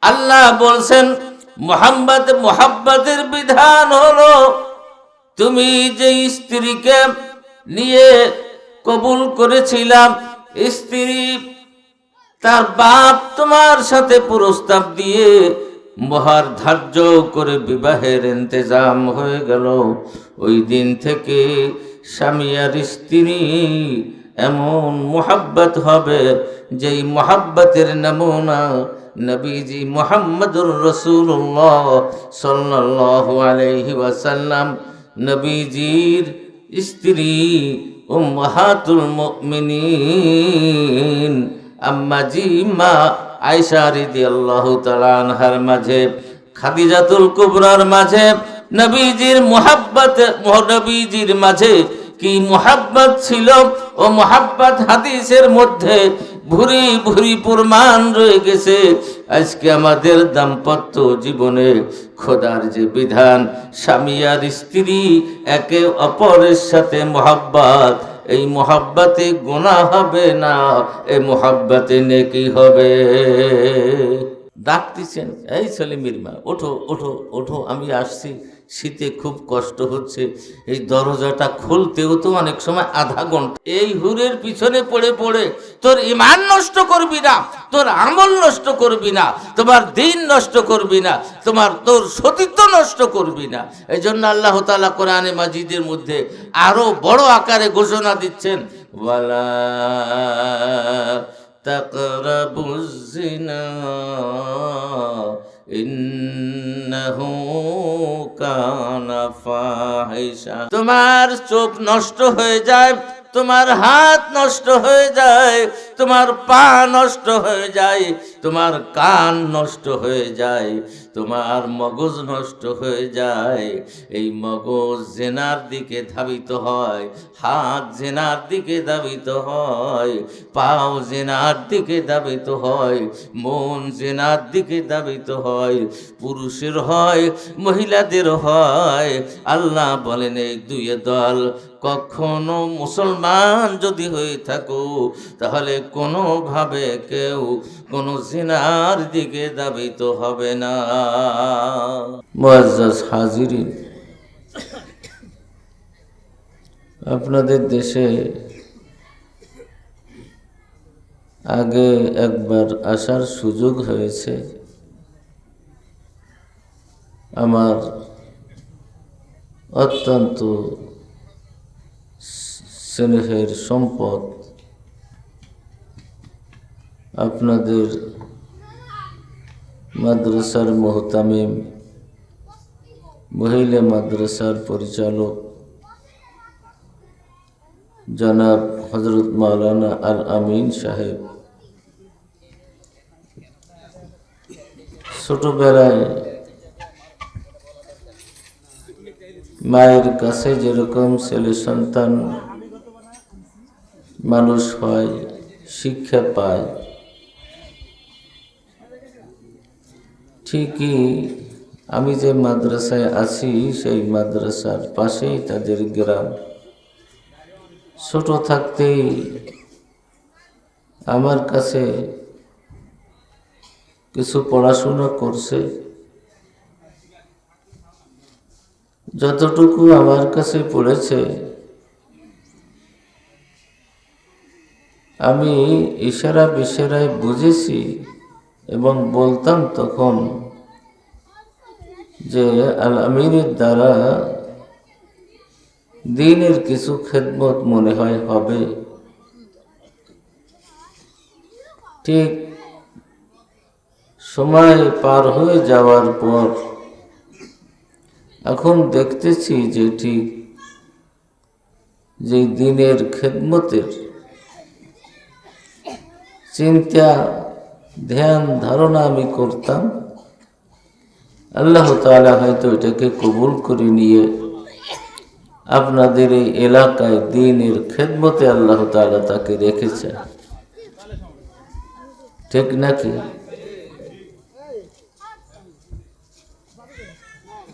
আল্লাহ বলছেন মুহাব্বতের বিধান হলো তুমি যে স্ত্রীকে নিয়ে কবুল করেছিলাম, স্ত্রী তার বাপ তোমার সাথে প্রস্তাব দিয়ে মোহর ধার্য করে বিবাহের ইন্তেজাম হয়ে গেল, ওই দিন থেকে স্বামী আর স্ত্রী এমন মুহাব্বত হবে যেই মুহাব্বতের নমুনা নবীজি মুহাম্মদুর রাসূলুল্লাহ সাল্লাল্লাহু আলাইহি ওয়াসাল্লাম নবীজির স্ত্রী উম্মাহাতুল মুমিনিন আম্মাজি মা আয়েশা রাদিয়াল্লাহু তাআলা আনহার মাঝে, খাদিজাতুল কুবরার মাঝে নবীজির মুহাব্বত, নবীজির মাঝে কি মুহাব্বত ছিল, ও মুহাব্বত হাদিসের মধ্যে ভুরি ভুরি প্রমাণ রয়ে গেছে। আজকে আমাদের দাম্পত্য জীবনে খোদার যে বিধান, স্বামী আর স্ত্রী একে অপরের সাথে মুহাব্বত, এই মুহাব্বতে গুনাহ হবে না, এই মুহাব্বতে নেকি হবে। ডাকতেছেন, এই সলিমের মা ওঠো ওঠো ওঠো, আমি আসছি, শীতে খুব কষ্ট হচ্ছে, এই দরজাটা খুলতেও তো অনেক সময় আধা ঘন্টা। এই হুরের পিছনে পড়ে পড়ে তোর ঈমান নষ্ট করবি না, তোর আমল নষ্ট করবি না, তোমার দিন নষ্ট করবি না, তোর সতীত্ব নষ্ট করবি না। এই জন্য আল্লাহ তাআলা কোরআনে মাজিদের মধ্যে আরো বড় আকারে ঘোষণা দিচ্ছেন, ওয়ালা তাকরাবুজ জিনা ইন্নাহু কানা ফাহিশা। তোমার চোখ নষ্ট হয়ে যায়, তোমার হাত নষ্ট হয়ে যায়, তোমার পা নষ্ট হয়ে যায়, তোমার কান নষ্ট হয়ে যায়, তোমার মগজ নষ্ট হয়ে যায়। এই মগজ জেনার দিকে ধাবিত হয়, হাত জেনার দিকে ধাবিত হয়, পাও জেনার দিকে ধাবিত হয়, মন জেনার দিকে ধাবিত হয়, পুরুষের হয় মহিলাদের হয়। আল্লাহ বলেন এই দুই দল কখনো মুসলমান যদি হয়ে থাকো তাহলে কোনোভাবে কেউ কোনো জিনার দিকে ধাবিত হবে না। মুআজ্জাজ হাজিরিন, আপনাদের দেশে আগে একবার আসার সুযোগ হয়েছে। আমার অত্যন্ত স্নেহের সম্পদ আপনাদের মাদ্রাসার মুহতামিম, মহিলা মাদ্রাসার পরিচালক জনাব হযরত মাওলানা আল আমিন সাহেব ছোটবেলায় মায়ের কাছে যেরকম ছেলে সন্তান মানুষ হয়, শিক্ষা পায়, ঠিকই আমি যে মাদ্রাসায় আছি সেই মাদ্রাসার পাশেই তাদের গ্রাম। ছোট থাকতেই আমার কাছে কিছু পড়াশোনা করছে, যতটুকু আমার কাছে পড়েছে আমি ইশারা বিশারায় বুঝেছি এবং বলতাম তখন যে আল আমিনের দ্বারা দ্বীনের কিছু খেদমত মনে হয় হবে। ঠিক সময় পার হয়ে যাওয়ার পর এখন দেখতেছি যে ঠিক যে দ্বীনের খেদমতের চিন্তা ধ্যান ধারণা আমি করতাম, আল্লাহ তাআলা হয়তো এটাকে কবুল করে নিয়ে আপনাদের এই এলাকায় দ্বীনের খেদমতে আল্লাহ তাআলা তাকে রেখেছে, ঠিক নাকি?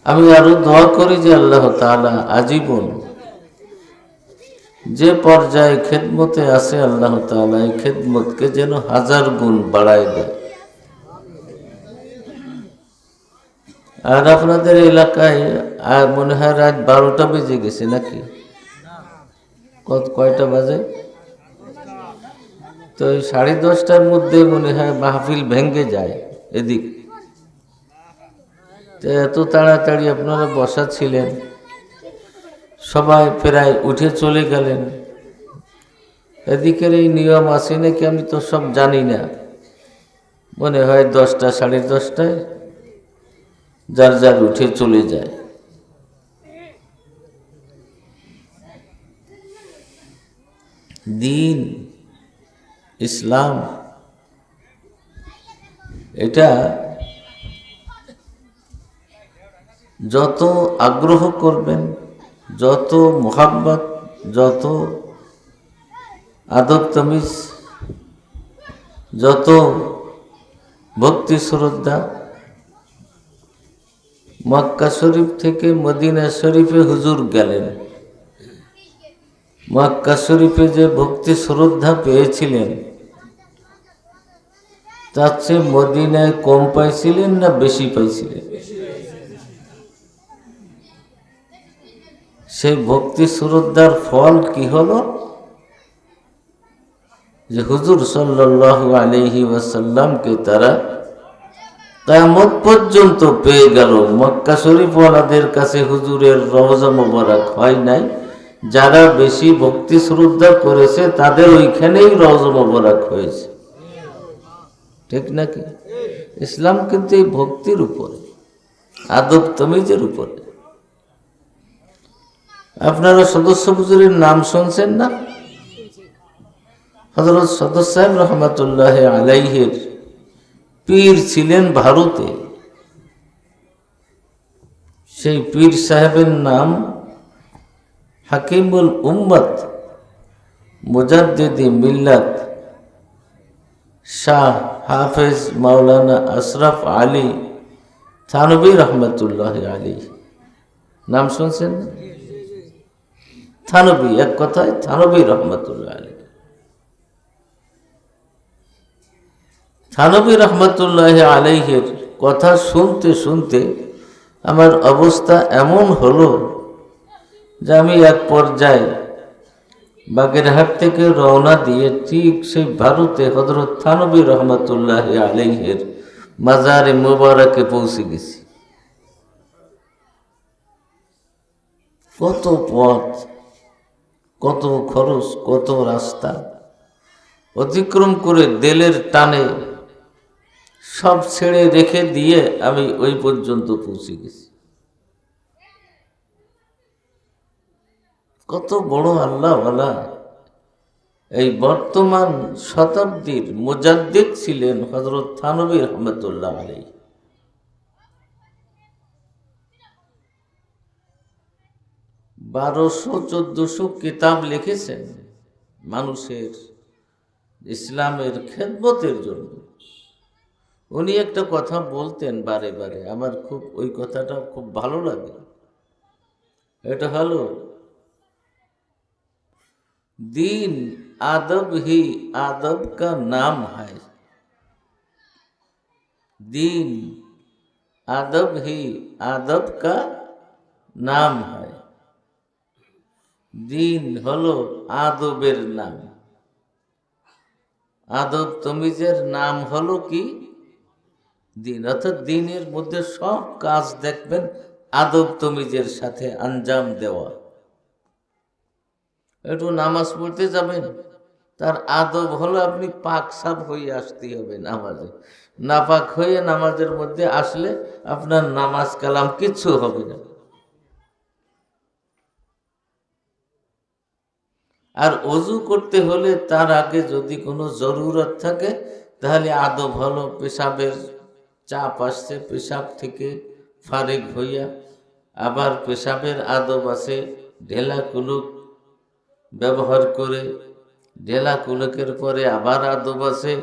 আমি আরো দোয়া করি যে আল্লাহ তাআলা আজীবন যে পর্যায়ে খেদমতে আছে আল্লাহ তাআলা এই খেদমতকে যেন 1000 গুণ বাড়ায় দেয়। আর আপনাদের এলাকায় আর মনে হয় রাত 12টা বেজে গেছে নাকি? কয়টা বাজে? তো 10:30টার মধ্যে মনে হয় মাহফিল ভেঙ্গে যায় এদিক। তো এত তাড়াতাড়ি আপনারা বসা ছিলেন, সবাই প্রায় উঠে চলে গেলেন। এদিকের এই নিয়ম আছে নাকি আমি তো সব জানি না। মনে হয় 10টা 10:30টায় যার যার উঠে চলে যায়। দিন ইসলাম এটা যত আগ্রহ করবেন, যত মোহাব্বত, যত আদব তমিজ, যত ভক্তি শ্রদ্ধা, মক্কা শরীফ থেকে মদিনা শরীফে হুজুর গেলেন, মক্কা শরীফে যে ভক্তি শ্রদ্ধা পেয়েছিলেন তার চেয়ে মদিনায় কম পাইছিলেন না বেশি পাইছিলেন? সেই ভক্তি শ্রদ্ধার ফল কি হলো? যে হুজুর সাল্লাল্লাহু আলাইহি ওয়াসাল্লামকে তারা কিয়ামত পর্যন্ত পেয়ে গেল। মক্কা শরীফ ওয়ালাদের কাছে হুজুরের রওজা মোবারক হয় নাই, যারা বেশি ভক্তি শ্রদ্ধা করেছে তাদের ওইখানেই রওজা মোবারক হয়েছে। ঠিক নাকি? ইসলাম কিন্তু এই ভক্তির উপরে, আদব তমিজের উপরে। আপনারা সদস্য হুজুরের নাম শুনছেন না? হযরত সদর সাহেব রহমাতুল্লাহ আলাইহির পীর ছিলেন ভারতে। সেই পীর সাহেবের নাম হাকিমুল উম্মত মুজাদ্দিদি মিল্লাত শাহ হাফেজ মাওলানা আশরাফ আলী থানভী রহমতুল্লাহ আলাইহি। নাম শুনছেন? থানভী, এক কথায় থানভী রহমতুল্লাহ আলাইহি। থানভী রহমতুল্লাহ আলাইহির কথা শুনতে শুনতে আমার অবস্থা এমন হলো যে আমি এক পর্যায়ে বাগেরহাট থেকে রওনা দিয়ে ঠিক সেই ভারতে হযরত থানভী রহমতুল্লাহ আলাইহির মাজারে মুবারকে পৌঁছে গেছি। কত পথ, কত খরচ, কত রাস্তা অতিক্রম করে দিলের টানে সব ছেড়ে রেখে দিয়ে আমি ওই পর্যন্ত পৌঁছে গেছি। কত বড় আল্লাহওয়ালা! এই বর্তমান শতাব্দীর মুজাদ্দিদ ছিলেন হযরত থানভী রহমতুল্লাহ আলাইহি। 1200-1400 কিতাব লিখেছেন মানুষের ইসলামের খেদমতের জন্য। উনি একটা কথা বলতেন বারে বারে, আমার খুব ওই কথাটা খুব ভালো লাগে। এটা হলো, दीन आदब ही आदब का नाम है, दीन आदब ही आदब का नाम है। दीन हलो आदबेर नाम, आदब तमिजेर नाम हलो कि दीन। अर्थात दीनेर मध्य सब काज देखबेन आदब तमिजेर साथे अंजाम देवा। একটু নামাজ পড়তে যাবেন, তার আদব হলো আপনি পাক সাফ হয়ে আসতে হবে নামাজে। নাপাক হয়ে নামাজের মধ্যে আসলে আপনার নামাজ কালাম কিচ্ছু হবে না। আর ওযু করতে হলে তার আগে যদি কোনো জরুরত থাকে তাহলে আদব হলো পেশাবের চাপ আসছে, পেশাব থেকে ফারেক হইয়া আবার পেশাবের আদব আছে, ঢেলা কুলুক ব্যবহার করে, ঢেলা কুলুকের পরে আবার আদব আছে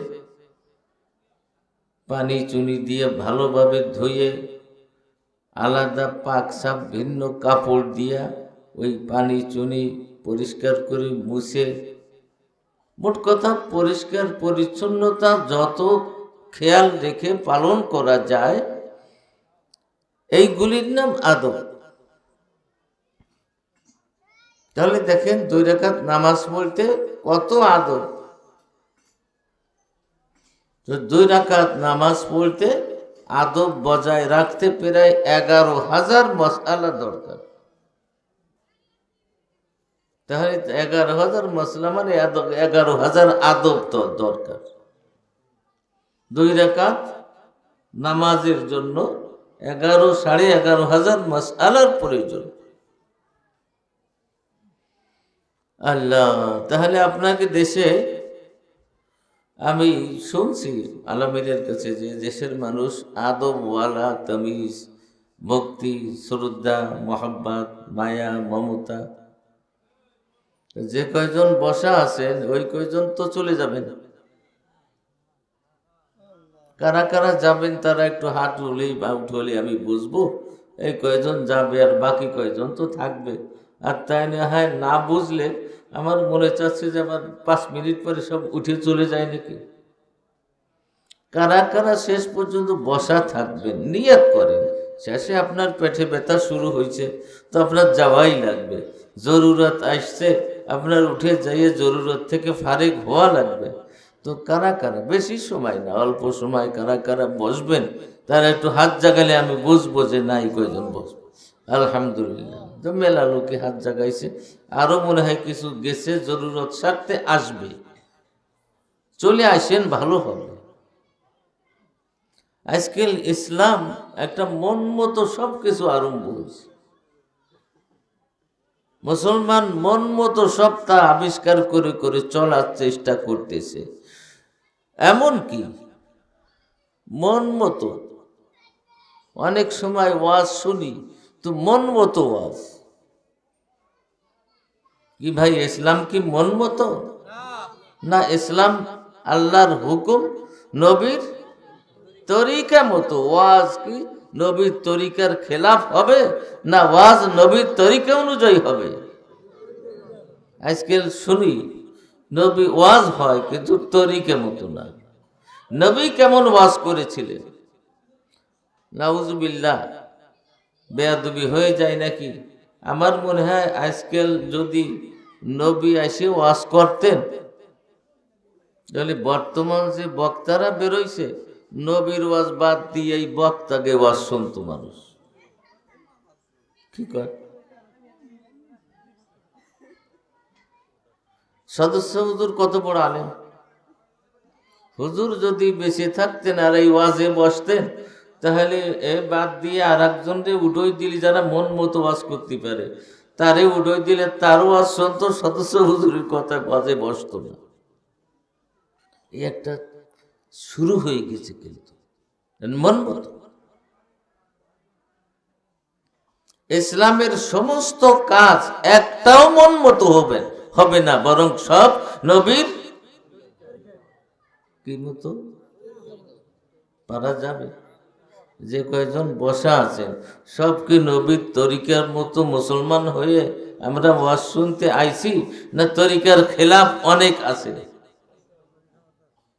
পানি চুনি দিয়ে ভালোভাবে ধুয়ে আলাদা পাক সাপ ভিন্ন কাপড় দিয়া ওই পানি চুনি পরিষ্কার করে মুছে, মোট কথা পরিষ্কার পরিচ্ছন্নতা যত খেয়াল রেখে পালন করা যায় এইগুলির নাম আদব। তাহলে দেখেন 2 রাকাত নামাজ পড়তে কত আদব। তো 2 রাকাত নামাজ পড়তে আদব বজায় রাখতে প্রায় 11,000 মাসআলা দরকার। তাহলে 11,000 মাসআলা মানে 11,000 আদব তো দরকার। 2 রাকাত নামাজের জন্য 11,500 মাসআলার প্রয়োজন। আল্লাহ, তাহলে আপনাকে দেশে আমি শুনছি আলমীদের কাছে যে দেশের মানুষ আদবওয়ালা, তামিজ, ভক্তি, শ্রদ্ধা, মোহাব্বত, মায়া, মমতা, যে কয়জন বসা আছেন ওই কয়জন তো চলে যাবেন। কারা কারা যাবেন তারা একটু হাত উঠলেই বা উঠলে আমি বুঝবো এই কয়জন যাবে, আর বাকি কয়জন তো থাকবে। আর তাই না হয় না বুঝলে আমার মনে চাচ্ছে যে আবার 5 মিনিট পরে সব উঠে চলে যায় নাকি। কারা কারা শেষ পর্যন্ত বসা থাকবেন নিয়ত করেন। শেষে আপনার পেটে ব্যথা শুরু হয়েছে তো আপনার যাওয়াই লাগবে, জরুরত আসছে আপনার উঠে যাইয়ে জরুরত থেকে ফারেক হওয়া লাগবে। তো কারা কারা, বেশি সময় না অল্প সময় কারা কারা বসবেন তারা একটু হাত জাগালে আমি বুঝবো যে নাই কয়জন বসবে। আলহামদুলিল্লাহ, তো মেলা লোকে হাত জাগাইছে, আরো মনে হয় কিছু গেছে, জরুরত সারতে আসবে। চলে আসেন, ভালো হবে। আজকাল ইসলাম একটা মন মতো সব কিছু আরম্ভ হয়েছে। মুসলমান মন মতো সব তা আবিষ্কার করে করে চলার চেষ্টা করতেছে। এমন কি মন মতো অনেক সময় ওয়াজ শুনি তো মন মতো ওয়াজ। কি ভাই, ইসলাম কি মন মতো? না, ইসলাম আল্লাহর হুকুম, নবীর তরিকা মতো। ওয়াজ কি নবীর তরিকার খেলাফ হবে, না ওয়াজ নবীর তরিকা অনুযায়ী হবে? আজকাল শুনি নবী ওয়াজ হয় কিন্তু তরিকা মতো না। নবী কেমন ওয়াজ করেছিলেন? নাউজুবিল্লাহ, বেয়াদবি হয়ে যায় নাকি? আমার মনে হয় আজকাল যদি নবী এসে ওয়াজ করতেন তাহলে বর্তমান যে বক্তারা বেরোইছে নবীর ওয়াজ বাদ দিয়ে এই বক্তাকে ওয়াজ শুনতো মানুষ। কি কয় সদস্য হুজুর কত বড় আলেম। হুজুর যদি বেঁচে থাকতেন আর এই ওয়াজে বসতেন তাহলে এ বাদ দিয়ে আর একজনকে উঠোই দিলে যারা মন মতো ওয়াজ করতে পারে তারে উঠোই দিলে তার ওয়াজ শুনতো, সদস্য হুজুরের কথা ওয়াজে বসতো না। এই একটা শুরু হয়ে গেছে কিন্তু মন মতো। ইসলামের সমস্ত কাজ একটাও মন মতো হবে না, বরং সব নবীর কি মতো পারা যাবে। যে কয়েকজন বসা আছেন সব কি নবীর তরিকার মতো মুসলমান হয়ে আমরা ওয়াজ শুনতে আইছি, না তরিকার খেলাফ অনেক আছে?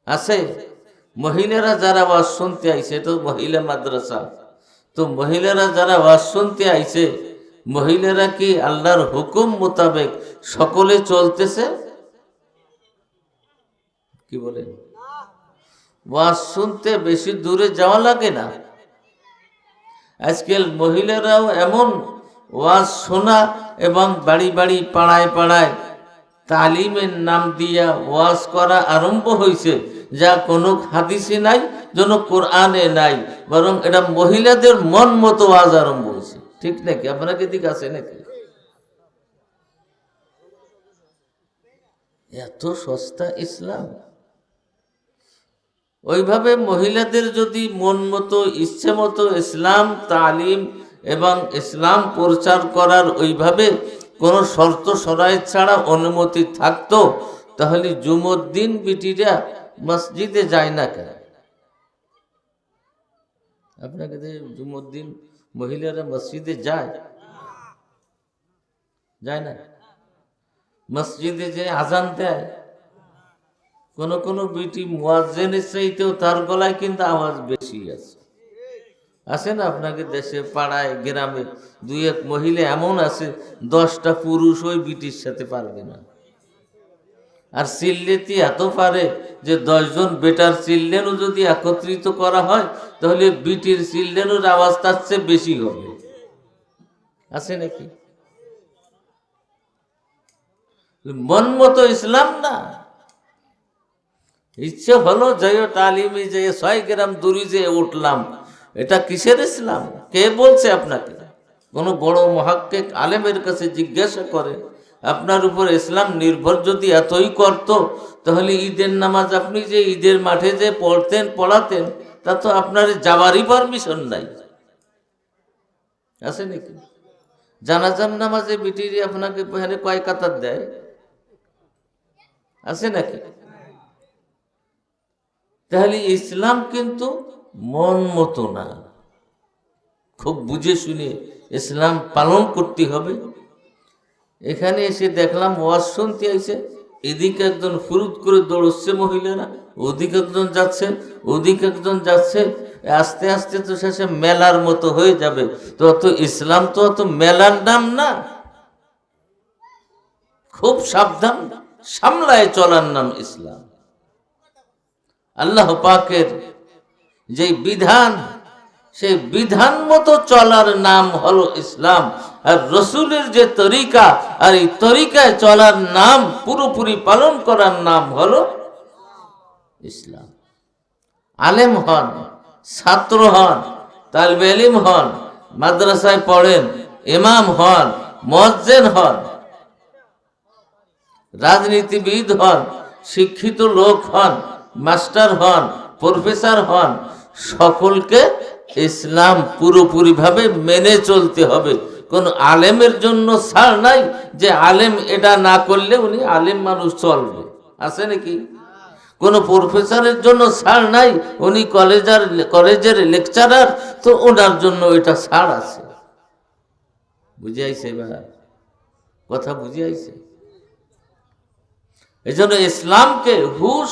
আছে মহিলারা যারা ওয়াজ শুনতে আইছে, তো মহিলা মাদ্রাসা, তো মহিলারা যারা ওয়াজ শুনতে আইছে মহিলারা কি আল্লাহর হুকুম মোতাবেক সকলে চলতেছে? কি বলেন? ওয়াজ শুনতে বেশি দূরে যাওয়া লাগে না। আজকাল মহিলারাও এমন ওয়াজ শোনা এবং বাড়ি বাড়ি পাড়ায় পাড়ায় তালিমের নাম দিয়া ওয়াজ করা আরম্ভ হয়েছে, যা কোনো হাদিসে নাই, যেন কোরআনে নাই, বরং এটা মহিলাদের মন মতো ওয়াজ আরম্ভ হয়েছে। ঠিক নাকি? আপনাকে দিক আছে নাকি? এত সস্তা ইসলাম। ওইভাবে মহিলাদের যদি মন মতো ইচ্ছে মতো ইসলাম তালিম এবং ইসলাম প্রচার করার ওইভাবে কোনো শর্ত শরাইত ছাড়া অনুমতি থাকতো তাহলে জুমার দিন বিটিরা মসজিদে যায় না কেন? আপনাকে জুমার দিন মহিলারা মসজিদে যায় না? মসজিদে যে আজান দেয়, কোন বিটি মুয়াজ্জিনের চাইতেও তার গলায় কিন্তু আওয়াজ বেশি আছে। আছে না আপনাকে দেশে পাড়ায় গ্রামে দুই এক মহিলা এমন আছে 10টা পুরুষ ওই বিটির সাথে পারবে না। আর চিল্লেতি এত পারে যে 10 জন বেটার চিল্লেনও যদি একত্রিত করা হয় তাহলে বিটির চিল্লেনের আওয়াজ তার চেয়ে বেশি হবে। আছে নাকি? মন মতো ইসলাম না। ইচ্ছে হলো যাই তালিমে যে 6 গ্রাম দূরে যে উঠলাম, এটা কিসের ইসলাম? কে বলছে আপনাকে? কোনো বড় মুহাক্কিক আলেমের কাছে জিজ্ঞাসা করে আপনার উপর ইসলাম নির্ভর যদি এতই করত তাহলে ঈদের নামাজ আপনি যে ঈদের মাঠে যে পড়তেন পড়াতেন তা তো আপনার যাওয়ারই পারমিশন নাই। আছে নাকি? জানাজার নামাজে বিটিরি আপনাকে কয় কাতার দেয়? আছে নাকি? তাহলে ইসলাম কিন্তু মন মতো না, খুব বুঝে শুনে ইসলাম পালন করতে হবে। এখানে এসে দেখলাম ওয়াজ শুনতে আইছে, এদিকে একজন ফুরুত করে দৌড়চ্ছে মহিলারা, ওদিকে একজন যাচ্ছে, ওদিকে একজন যাচ্ছে, আস্তে আস্তে তো শেষে মেলার মতো হয়ে যাবে। তো অত ইসলাম তো অত মেলার নাম না, খুব সাবধান সামলায় চলার নাম ইসলাম। আল্লাহ পাকের যে বিধান, সেই বিধান মতো চলার নাম হলো ইসলাম। আর রসুলের যে তরিকা, আর এই তরিকায় চলার নাম, পুরোপুরি পালন করার নাম হলো ইসলাম। আলেম হন, ছাত্র হন, তালিবে ইলম হন, মাদ্রাসায় পড়েন, ইমাম হন, মুয়াজ্জিন হন, রাজনীতিবিদ হন, শিক্ষিত লোক হন, মাস্টার হন, প্রফেসর হন, সকলকে ইসলাম পুরোপুরিভাবে মেনে চলতে হবে। কোন আলেমের জন্য ছাড় নাই যে আলেম এটা না করলে উনি আলেম মানুষ চলবে। আছে নাকি? কোন প্রফেসরের জন্য ছাড় নাই, উনি কলেজের লেকচারার, তো ওনার জন্য এটা ছাড় আছে। বুঝে আইছে? কথা বুঝে আইছে? এই জন্য ইসলামকে হুশ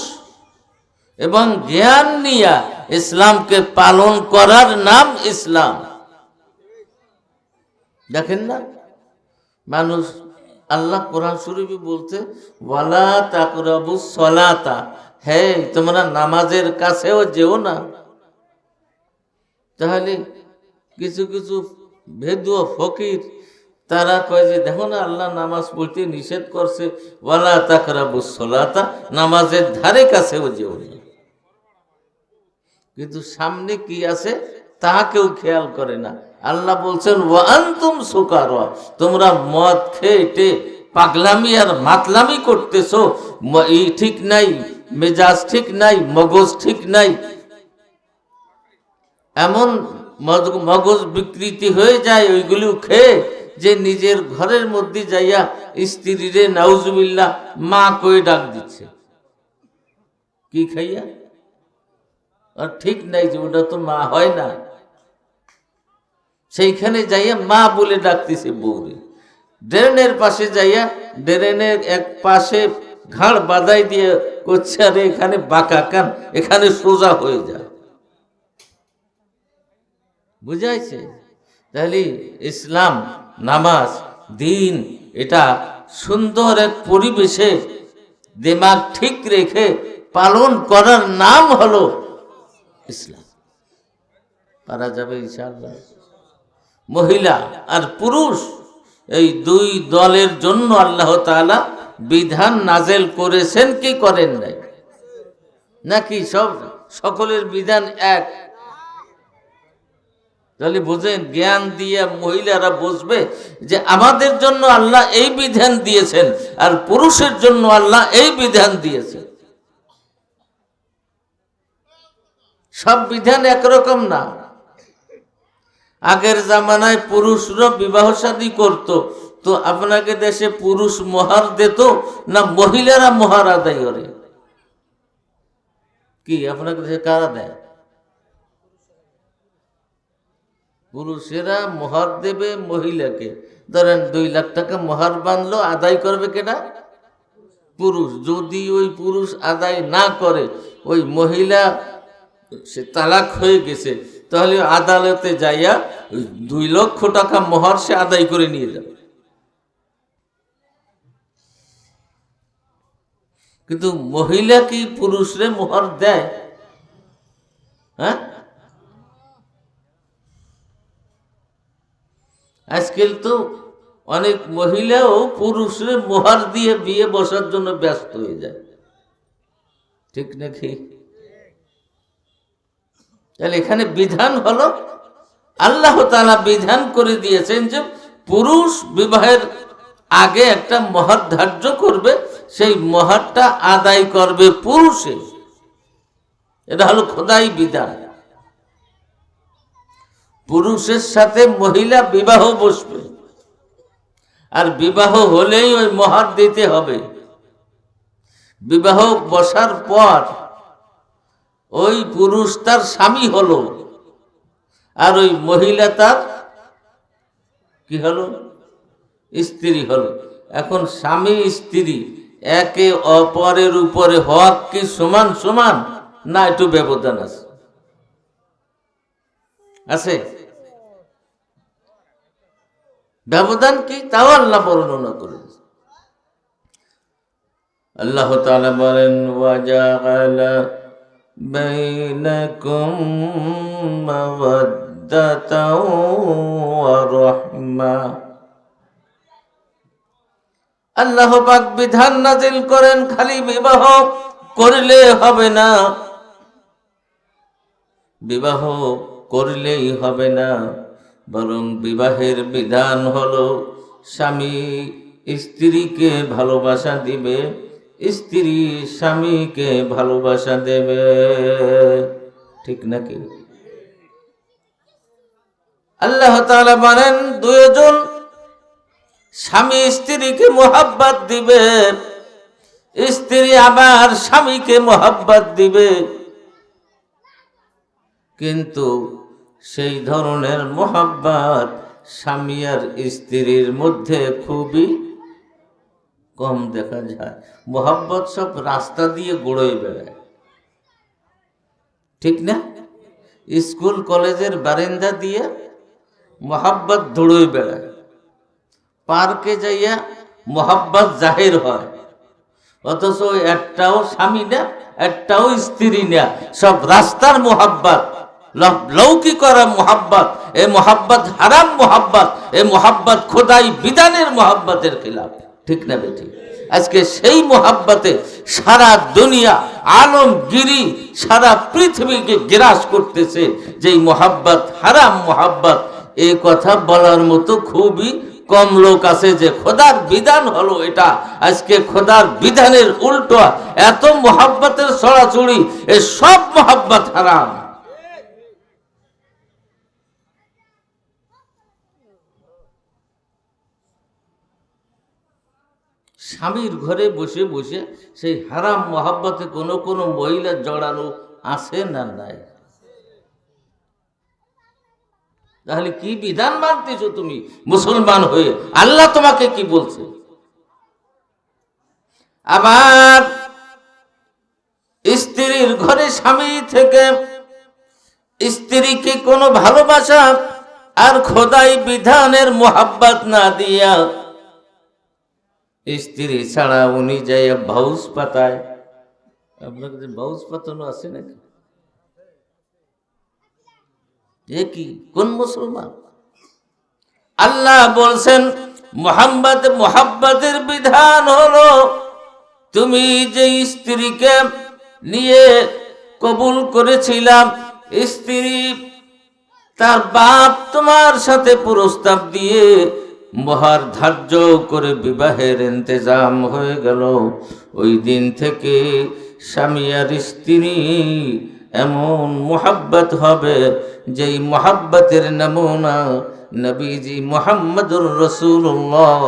এবং জ্ঞান নিয়া ইসলামকে পালন করার নাম ইসলাম। দেখেন না মানুষ, আল্লাহ কোরআন শরীফে বলতে ওয়ালা তাকরাবুস সালাতা, হে তোমরা নামাজের কাছেও যেও না। তাহলে কিছু কিছু ভেদুয়া ফকির তারা কয় যে দেখো না আল্লাহ নামাজ পড়তে নিষেধ করছে, ওয়ালা তাকরাবুস সালাতা, নামাজের ধারে কাছেও যেও না। কিন্তু সামনে কি আছে তা কেউ খেয়াল করে না। আল্লাহ বলছেন ওয়া আনতুম সুকারা, তোমরা মদ খেয়ে পাগলামি আর মাতলামি করতেছো, ঠিক নাই, মেজাজ ঠিক নাই, মগজ ঠিক নাই, এমন মগজ বিকৃতি হয়ে যায় ওইগুলো খেয়ে যে নিজের ঘরের মধ্যে যাইয়া স্ত্রীরে নাউজুবিল্লাহ মা কই ডাক দিচ্ছে। কি খাইয়া? আর ঠিক নাই যে ওটা তো মা হয় না, সেইখানে যাইয়া মা বলে ডাকতেছে বউরে। ড্রেনের পাশে যাইয়া ড্রেনের এক পাশে ঘাড় বাঁধাই দিয়ে করছে, আরে এখানে বাঁকা কান, এখানে সোজা হয়ে যায়। বুঝাইছে? তাহলে ইসলাম, নামাজ, দিন, এটা সুন্দর এক পরিবেশে দিমাগ ঠিক রেখে পালন করার নাম হলো ইসলাম। পারা যাবে ইনশাআল্লাহ। মহিলা আর পুরুষ এই দুই দলের জন্য আল্লাহ তাআলা বিধান নাজেল করেছেন কি করেন নাই? নাকি সকলের বিধান এক? তাহলে বুঝেন, জ্ঞান দিয়ে মহিলারা বুঝবে যে আমাদের জন্য আল্লাহ এই বিধান দিয়েছেন আর পুরুষের জন্য আল্লাহ এই বিধান দিয়েছেন। সব বিধান একরকম না। আগের জামানায় পুরুষরা বিবাহ শাদী করত, তো আপনাকে দেশে পুরুষ মোহর দিত না মহিলারা মোহর আদায় করে? কি আপনাকে দেশে কারা দেয়? পুরুষেরা মোহর দেবে মহিলাকে। ধরেন 2 লাখ টাকা মোহর বাঁধলো, আদায় করবে কেনা? পুরুষ। যদি ওই পুরুষ আদায় না করে, ওই মহিলা সে তালাক হয়ে গেছে, তাহলে আদালতে যাইয়া 2 লক্ষ টাকা মোহর সে আদায় করে নিয়ে যাবে। কিন্তু মহিলা কি পুরুষরে মোহর দেয়? হ্যাঁ, আজকাল তো অনেক মহিলাও পুরুষরে মোহর দিয়ে বিয়ে বসার জন্য ব্যস্ত হয়ে যায়, ঠিক নাকি? তাহলে এখানে বিধান হলো, আল্লাহ তাআলা বিধান করে দিয়েছেন যে পুরুষ বিবাহের আগে একটা মোহর ধার্য করবে, সেই মোহরটা আদায় করবে পুরুষে। এটা হলো খোদাই বিধান। পুরুষের সাথে মহিলা বিবাহ বসবে, আর বিবাহ হলেই ওই মোহর দিতে হবে। বিবাহ বসার পর ওই পুরুষ তার স্বামী হলো, আর ওই মহিলা তার কি হলো? স্ত্রী হলো। এখন স্বামী স্ত্রী একে অপরের উপরে হক কি সমান সমান, না একটু ব্যবধান আছে? আছে ব্যবধান কি? তাও আল্লাহ বর্ণনা করে। আল্লাহ তাআলা বলেন, ওয়াজাআলা বাইনাকুম মাওয়াদ্দাতাও ওয়া রাহমা। আল্লাহ পাক বিধান নাজিল করেন, খালি বিবাহ করলে হবে না, বিবাহ করলেই হবে না, বরং বিবাহের বিধান হলো স্বামী স্ত্রীকে ভালোবাসা দিবে, স্ত্রী স্বামীকে ভালোবাসা দেবে, ঠিক নাকি? আল্লাহ তাআলা বলেন, দুইজন স্বামী স্ত্রীকে মোহাব্বত দিবে, স্ত্রী আবার স্বামীকে মোহাব্বত দিবে, কিন্তু সেই ধরনের মোহাব্বত স্বামী আর স্ত্রীর মধ্যে খুবই কম দেখা যায়। মোহাব্বত সব রাস্তা দিয়ে গড়ে বেড়ায়, ঠিক না? স্কুল কলেজের বারান্দা দিয়ে মোহাব্বত দৌড়ে বেড়ায়, পার্কে যাইয়া মোহাব্বত জাহির হয়, অথচ একটাও স্বামী না, একটাও স্ত্রী না, সব রাস্তার মোহাব্বত, লৌকিক করা মোহাব্বত। এ মোহাব্বত হারাম মোহাব্বত, এ মোহাব্বত খোদাই বিধানের মোহাব্বতের খিলাফ, ঠিক না বেঠিক? আজকে সেই মোহাব্বতে সারা দুনিয়া আলমগিরি, সারা পৃথিবীকে গ্রাস করতেছে। যেই মোহাব্বত হারাম মোহাব্বত, এই কথা বলার মতো খুবই কম লোক আছে যে খোদার বিধান হলো এটা। আজকে খোদার বিধানের উল্টো এত মোহাব্বতের ছড়াছড়ি, এ সব মোহাব্বত হারাম। স্বামীর ঘরে বসে বসে সেই হারাম মোহাব্বতে কোনো কোনো মহিলা জড়ানো আছে না নাই? তাহলে কি বিধান মানতেছো তুমি মুসলমান হয়ে? আল্লাহ তোমাকে কি বলছে? আবার স্ত্রীর ঘরে স্বামী থেকে স্ত্রীকে কোনো ভালোবাসা আর খোদাই বিধানের মোহাব্বত না দিয়া স্ত্রী ছাড়া উনি যাই ভাউজ পাতায়। আপনার কাছে ভাউজ পাতানো আছে নাকি? এ কি কোন মুসলমান? আল্লাহ বলছেন মোহাব্বতের বিধান হলো তুমি যে স্ত্রীকে নিয়ে কবুল করেছিলাম, স্ত্রী তার বাপ তোমার সাথে প্রস্তাব দিয়ে মোহর ধার্য করে বিবাহের ইন্তেজাম হয়ে গেল, ওই দিন থেকে স্বামী আর স্ত্রী এমন মোহাব্বত হবে যেই মোহাব্বতের নমুনা নবীজি মুহাম্মদুর রাসূলুল্লাহ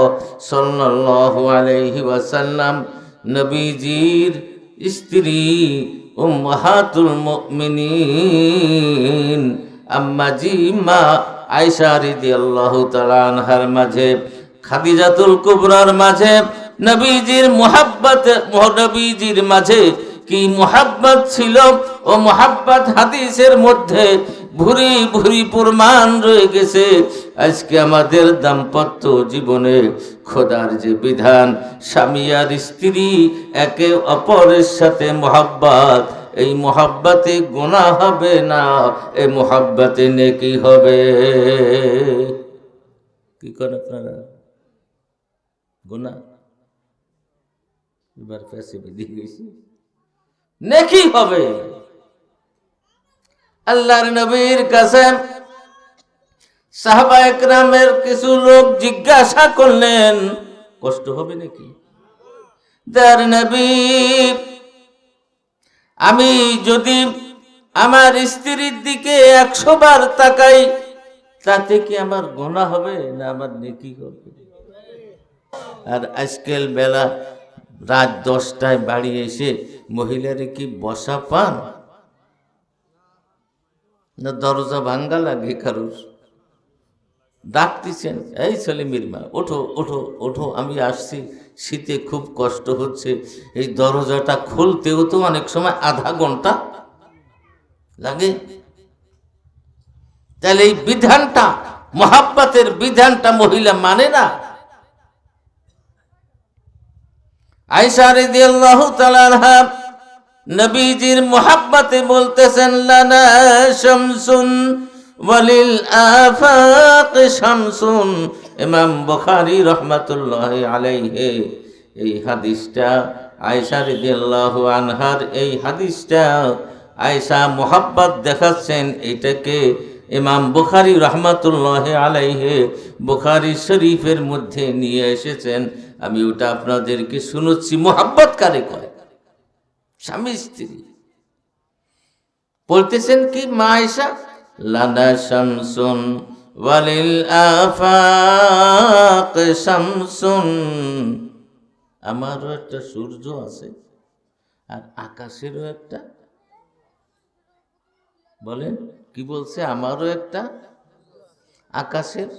সাল্লাল্লাহু আলাইহি ওয়াসাল্লাম, নবীজির স্ত্রী উম্মাহাতুল মুমিনিন আম্মাজি মা আয়েশা রাদিয়াল্লাহু তাআলা আনহার মাঝে, খাদিজাতুল কুবরার মাঝে নবীজির মোহাব্বত, নবীজির মাঝে কি মোহাব্বত ছিল, ও মোহাব্বত হাদিসের মধ্যে ভুরি ভুরি প্রমাণ রয়ে গেছে। আজকে আমাদের দাম্পত্য জীবনে খোদার যে বিধান, স্বামী আর স্ত্রী একে অপরের সাথে মহাব্বত, এই মহাব্বতে গুনাহ হবে না, এই মহাব্বতে নেকি হবে। কি করেন আপনারা? গুনাহ এবার পেছে বেরিয়ে গেছি, নেকি হবে। আল্লাহর নবীর কাছে সাহাবা একরামের কিছু লোক জিজ্ঞাসা করলেন, কষ্ট হবে নাকি? দয়ার নবী, আমি যদি আমার স্ত্রীর দিকে 100 বার তাকাই, তাতে কি আমার গুনাহ হবে না আমার নেকি হবে? আর আজকাল বেলা রাত 10টায় বাড়ি এসে মহিলারে কি বসা পান না দরজা ভাঙ্গা লাগে? কারুর ডাকতেছেন, এই সলিমের মা ওঠো ওঠো ওঠো, আমি আসছি, শীতে খুব কষ্ট হচ্ছে। এই দরজাটা খুলতেও তো অনেক সময় আধা ঘন্টা লাগে। তাহলে এই বিধানটা, মহাব্বতের বিধানটা মহিলা মানে না। আয়েশা রাদিয়াল্লাহু তাআলা আনহা নবীজির মহাব্বতে বলতেছেন, লানা শামসুন ওয়ালিল আফাক শামসুন। ইমাম বুখারী রাহমাতুল্লাহি আলাইহি এই হাদিসটা, আয়েশা রাদিয়াল্লাহু আনহার এই হাদিসটা আয়েশা মহাব্বত দেখাচ্ছেন, এটাকে ইমাম বুখারী রাহমাতুল্লাহি আলাইহি বুখারী শরীফের মধ্যে নিয়ে এসেছেন। আমি ওটা আপনাদেরকে শুনাচ্ছি। মহাব্বত কারে করে? স্বামী স্ত্রী। বলতেছেন কি মা আয়েশা, লানা শামসুন ওয়ালিল আফাক শামসুন, আমারও একটা সূর্য আছে আর আকাশেরও একটা, বলেন কি বলছে? আমারও একটা আকাশের,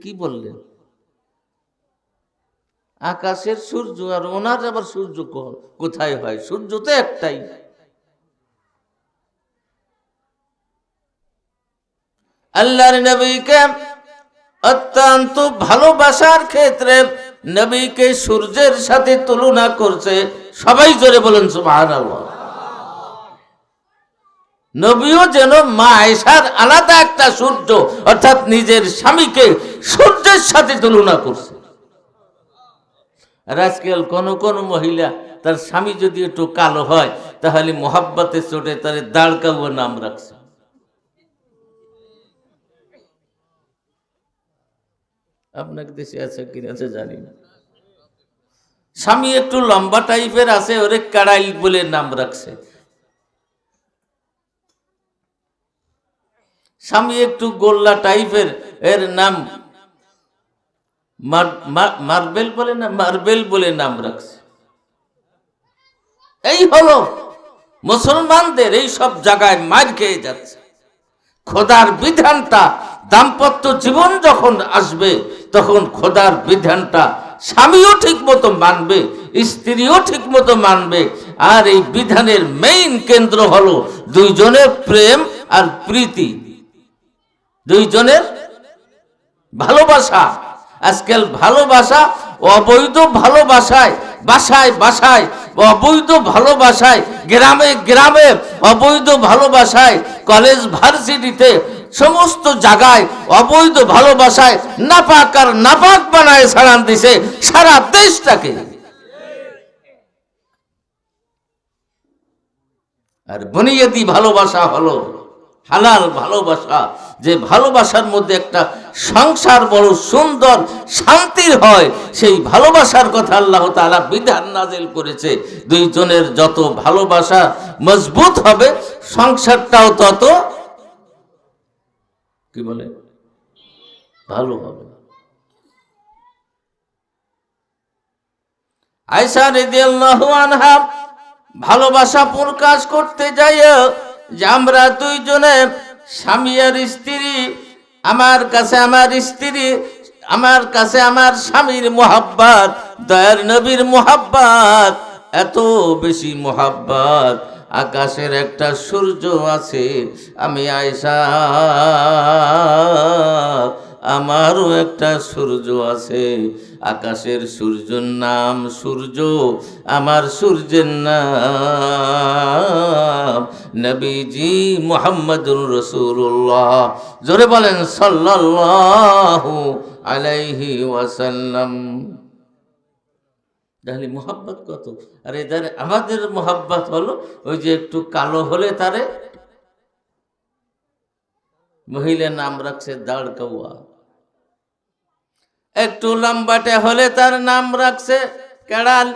কি বললেন? আকাশের সূর্য, আর ওনার আবার সূর্য কোথায় হয়? সূর্য তো একটাই। আল্লাহর নবীকে অত্যন্ত ভালোবাসার ক্ষেত্রে নবীকে সূর্যের সাথে তুলনা করছে। সবাই জোরে বলেন সুবহানাল্লাহ। নবীও যেন মা আয়েশার আলাদা একটা সূর্য, অর্থাৎ নিজের স্বামীকে সূর্যের সাথে তুলনা করছে। আর আজকাল কোন কোন মহিলা তার স্বামী যদি একটু কালো হয়, তাহলে মোহাব্বতে চোটে তার দাঁড়কাবুয়া নাম রাখছে। আপনাকে দেশে আছে কিনা জানি না। স্বামী একটু লম্বা টাইপের আছে, ওরে কাড়াইল বলে নাম রাখছে। স্বামী একটু গোল্লা টাইপের, এর নাম মার্বেল বলে না, মার্বেল বলে নাম রাখছে। এই হলো মুসলমানদের এই সব জায়গায় মার খেয়ে যাচ্ছে। খোদার বিধানটা, দাম্পত্য জীবন যখন আসবে তখন খোদার বিধানটা স্বামীও ঠিক মতো মানবে, স্ত্রীও ঠিক মতো মানবে। আর এই বিধানের মেইন কেন্দ্র হলো দুইজনের প্রেম আর প্রীতি, দুইজনের ভালোবাসা। আজকাল ভালোবাসা অবৈধ ভালোবাসায়, বাসায় বাসায় অবৈধ ভালোবাসায়, গ্রামে গ্রামে অবৈধ ভালোবাসায়, কলেজ ভার্সিটিতে সমস্ত জায়গায় অবৈধ ভালোবাসায় নাপাক আর নাপাক বানায় ছাড়ান দিছে সারা দেশটাকে। আর বুনিয়াদি ভালোবাসা হলো হালাল ভালোবাসা, যে ভালোবাসার মধ্যে একটা সংসার বড় সুন্দর শান্তির হয়। সেই ভালোবাসার কথা আল্লাহ তাআলা বিধান নাযিল করেছে। দুইজনের যত ভালোবাসা মজবুত হবে, সংসারটাও তত কি বলে ভালো হবে। আয়েশা রাদিয়াল্লাহু আনহা ভালোবাসা প্রকাশ করতে যাই যে আমরা দুইজনে স্বামী আর স্ত্রী, আমার কাছে আমার স্ত্রী, আমার কাছে আমার স্বামীর মোহাব্বত, দয়ার নবীর মোহাব্বত এত বেশি মোহাব্বত, আকাশের একটা সূর্য আছে, আমি আয়েশা আমারও একটা সূর্য আছে। আকাশের সূর্যের নাম সূর্য, আমার সূর্যের নাম নবীজি মুহাম্মদুর রাসূলুল্লাহ। জোরে বলেন সাল্লাল্লাহু আলাইহি ওয়াসাল্লাম। তাহলে মোহাব্বত কত! আর এদের আমাদের মোহাব্বত হলো ওই যে একটু কালো হলে তারে মহিলা নাম রাখছে দাড় কৌয়া, একটু লম্বাটে হলে তার নাম রাখছে কেড়াল,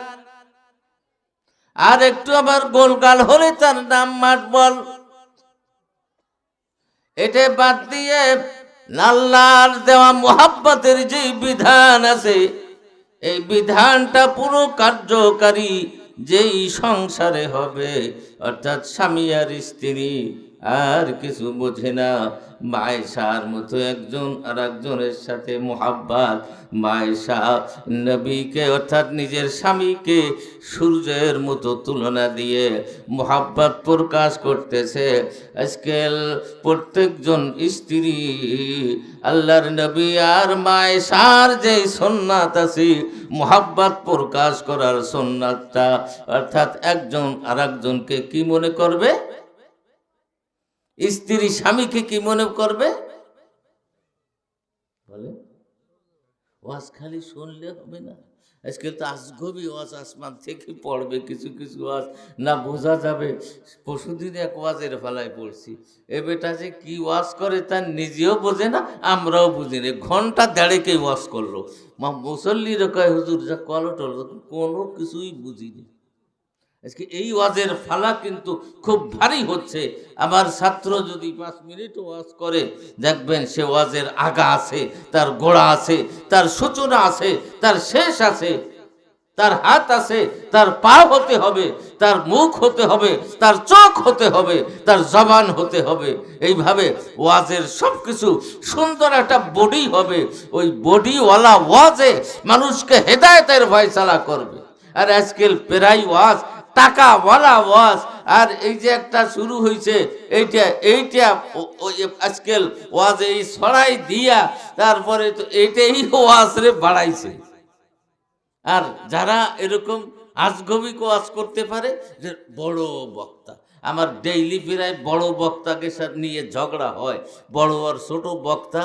আর একটু আবার গোলগাল হলে তার নাম মাটবল। এটা বাদ দিয়ে আল্লাহর দেওয়া মোহাব্বতের যে বিধান আছে, এই বিধানটা পুরো কার্যকারী যেই সংসারে হবে, অর্থাৎ স্বামী আর স্ত্রী আর কিছু বোঝে না, মায়েশার মতো একজন আর একজনের সাথে মোহাব্বত। মায়েশা নবীকে অর্থাৎ নিজের স্বামীকে সূর্যের মতো তুলনা দিয়ে মোহাব্বত প্রকাশ করতেছে। আজকাল প্রত্যেকজন স্ত্রী আল্লাহর নবী আর মায়েশার যে সুন্নাত আছে মোহাব্বত প্রকাশ করার সুন্নাতটা, অর্থাৎ একজন আর একজনকে কি মনে করবে, স্ত্রী স্বামীকে কি মনে করবে বলে? ওয়াজ খালি শুনলে হবে না, আজকাল তো আজগবি ওয়াজ আসমান থেকে পড়বে, কিছু কিছু ওয়াজ না বোঝা যাবে। পরশুদিন এক ওয়াজের ফেলায় পড়ছি, এ বেটা যে কি ওয়াজ করে তার নিজেও বোঝে না, আমরাও বুঝি না। ঘন্টা দেড়েকে ওয়াজ করলো, মুসল্লির কয় হুজুর যা কলো টলো, কোনো কিছুই বুঝিনি। আজকে এই ওয়াজের ফালা কিন্তু খুব ভারী হচ্ছে। আমার ছাত্র যদি 5 মিনিট ওয়াজ করে, দেখবেন সে ওয়াজের আগা আছে, তার গোড়া আছে, তার সূচনা আছে, তার শেষ আছে, তার হাত আছে, তার পা হতে হবে, তার মুখ হতে হবে, তার চোখ হতে হবে, তার জবান হতে হবে। এইভাবে ওয়াজের সব কিছু সুন্দর একটা বডি হবে। ওই বডিওয়ালা ওয়াজে মানুষকে হেদায়েতের ফয়সালা করবে। আর আজকাল প্রায় ওয়াজ টাকাওয়ালা ওয়াজ। আর এই যে একটা শুরু হয়েছে, এইটা আজকাল ওয়াজ এই ছড়াই দিয়া তারপরে তো এইটাই ওয়াজ রে বাড়াইছে। আর যারা এরকম আজগবি ওয়াজ করতে পারে, যে বড় বক্তা, আমার ডেইলি প্রায় বড় বক্তাকে নিয়ে ঝগড়া হয়, বড় আর ছোট বক্তা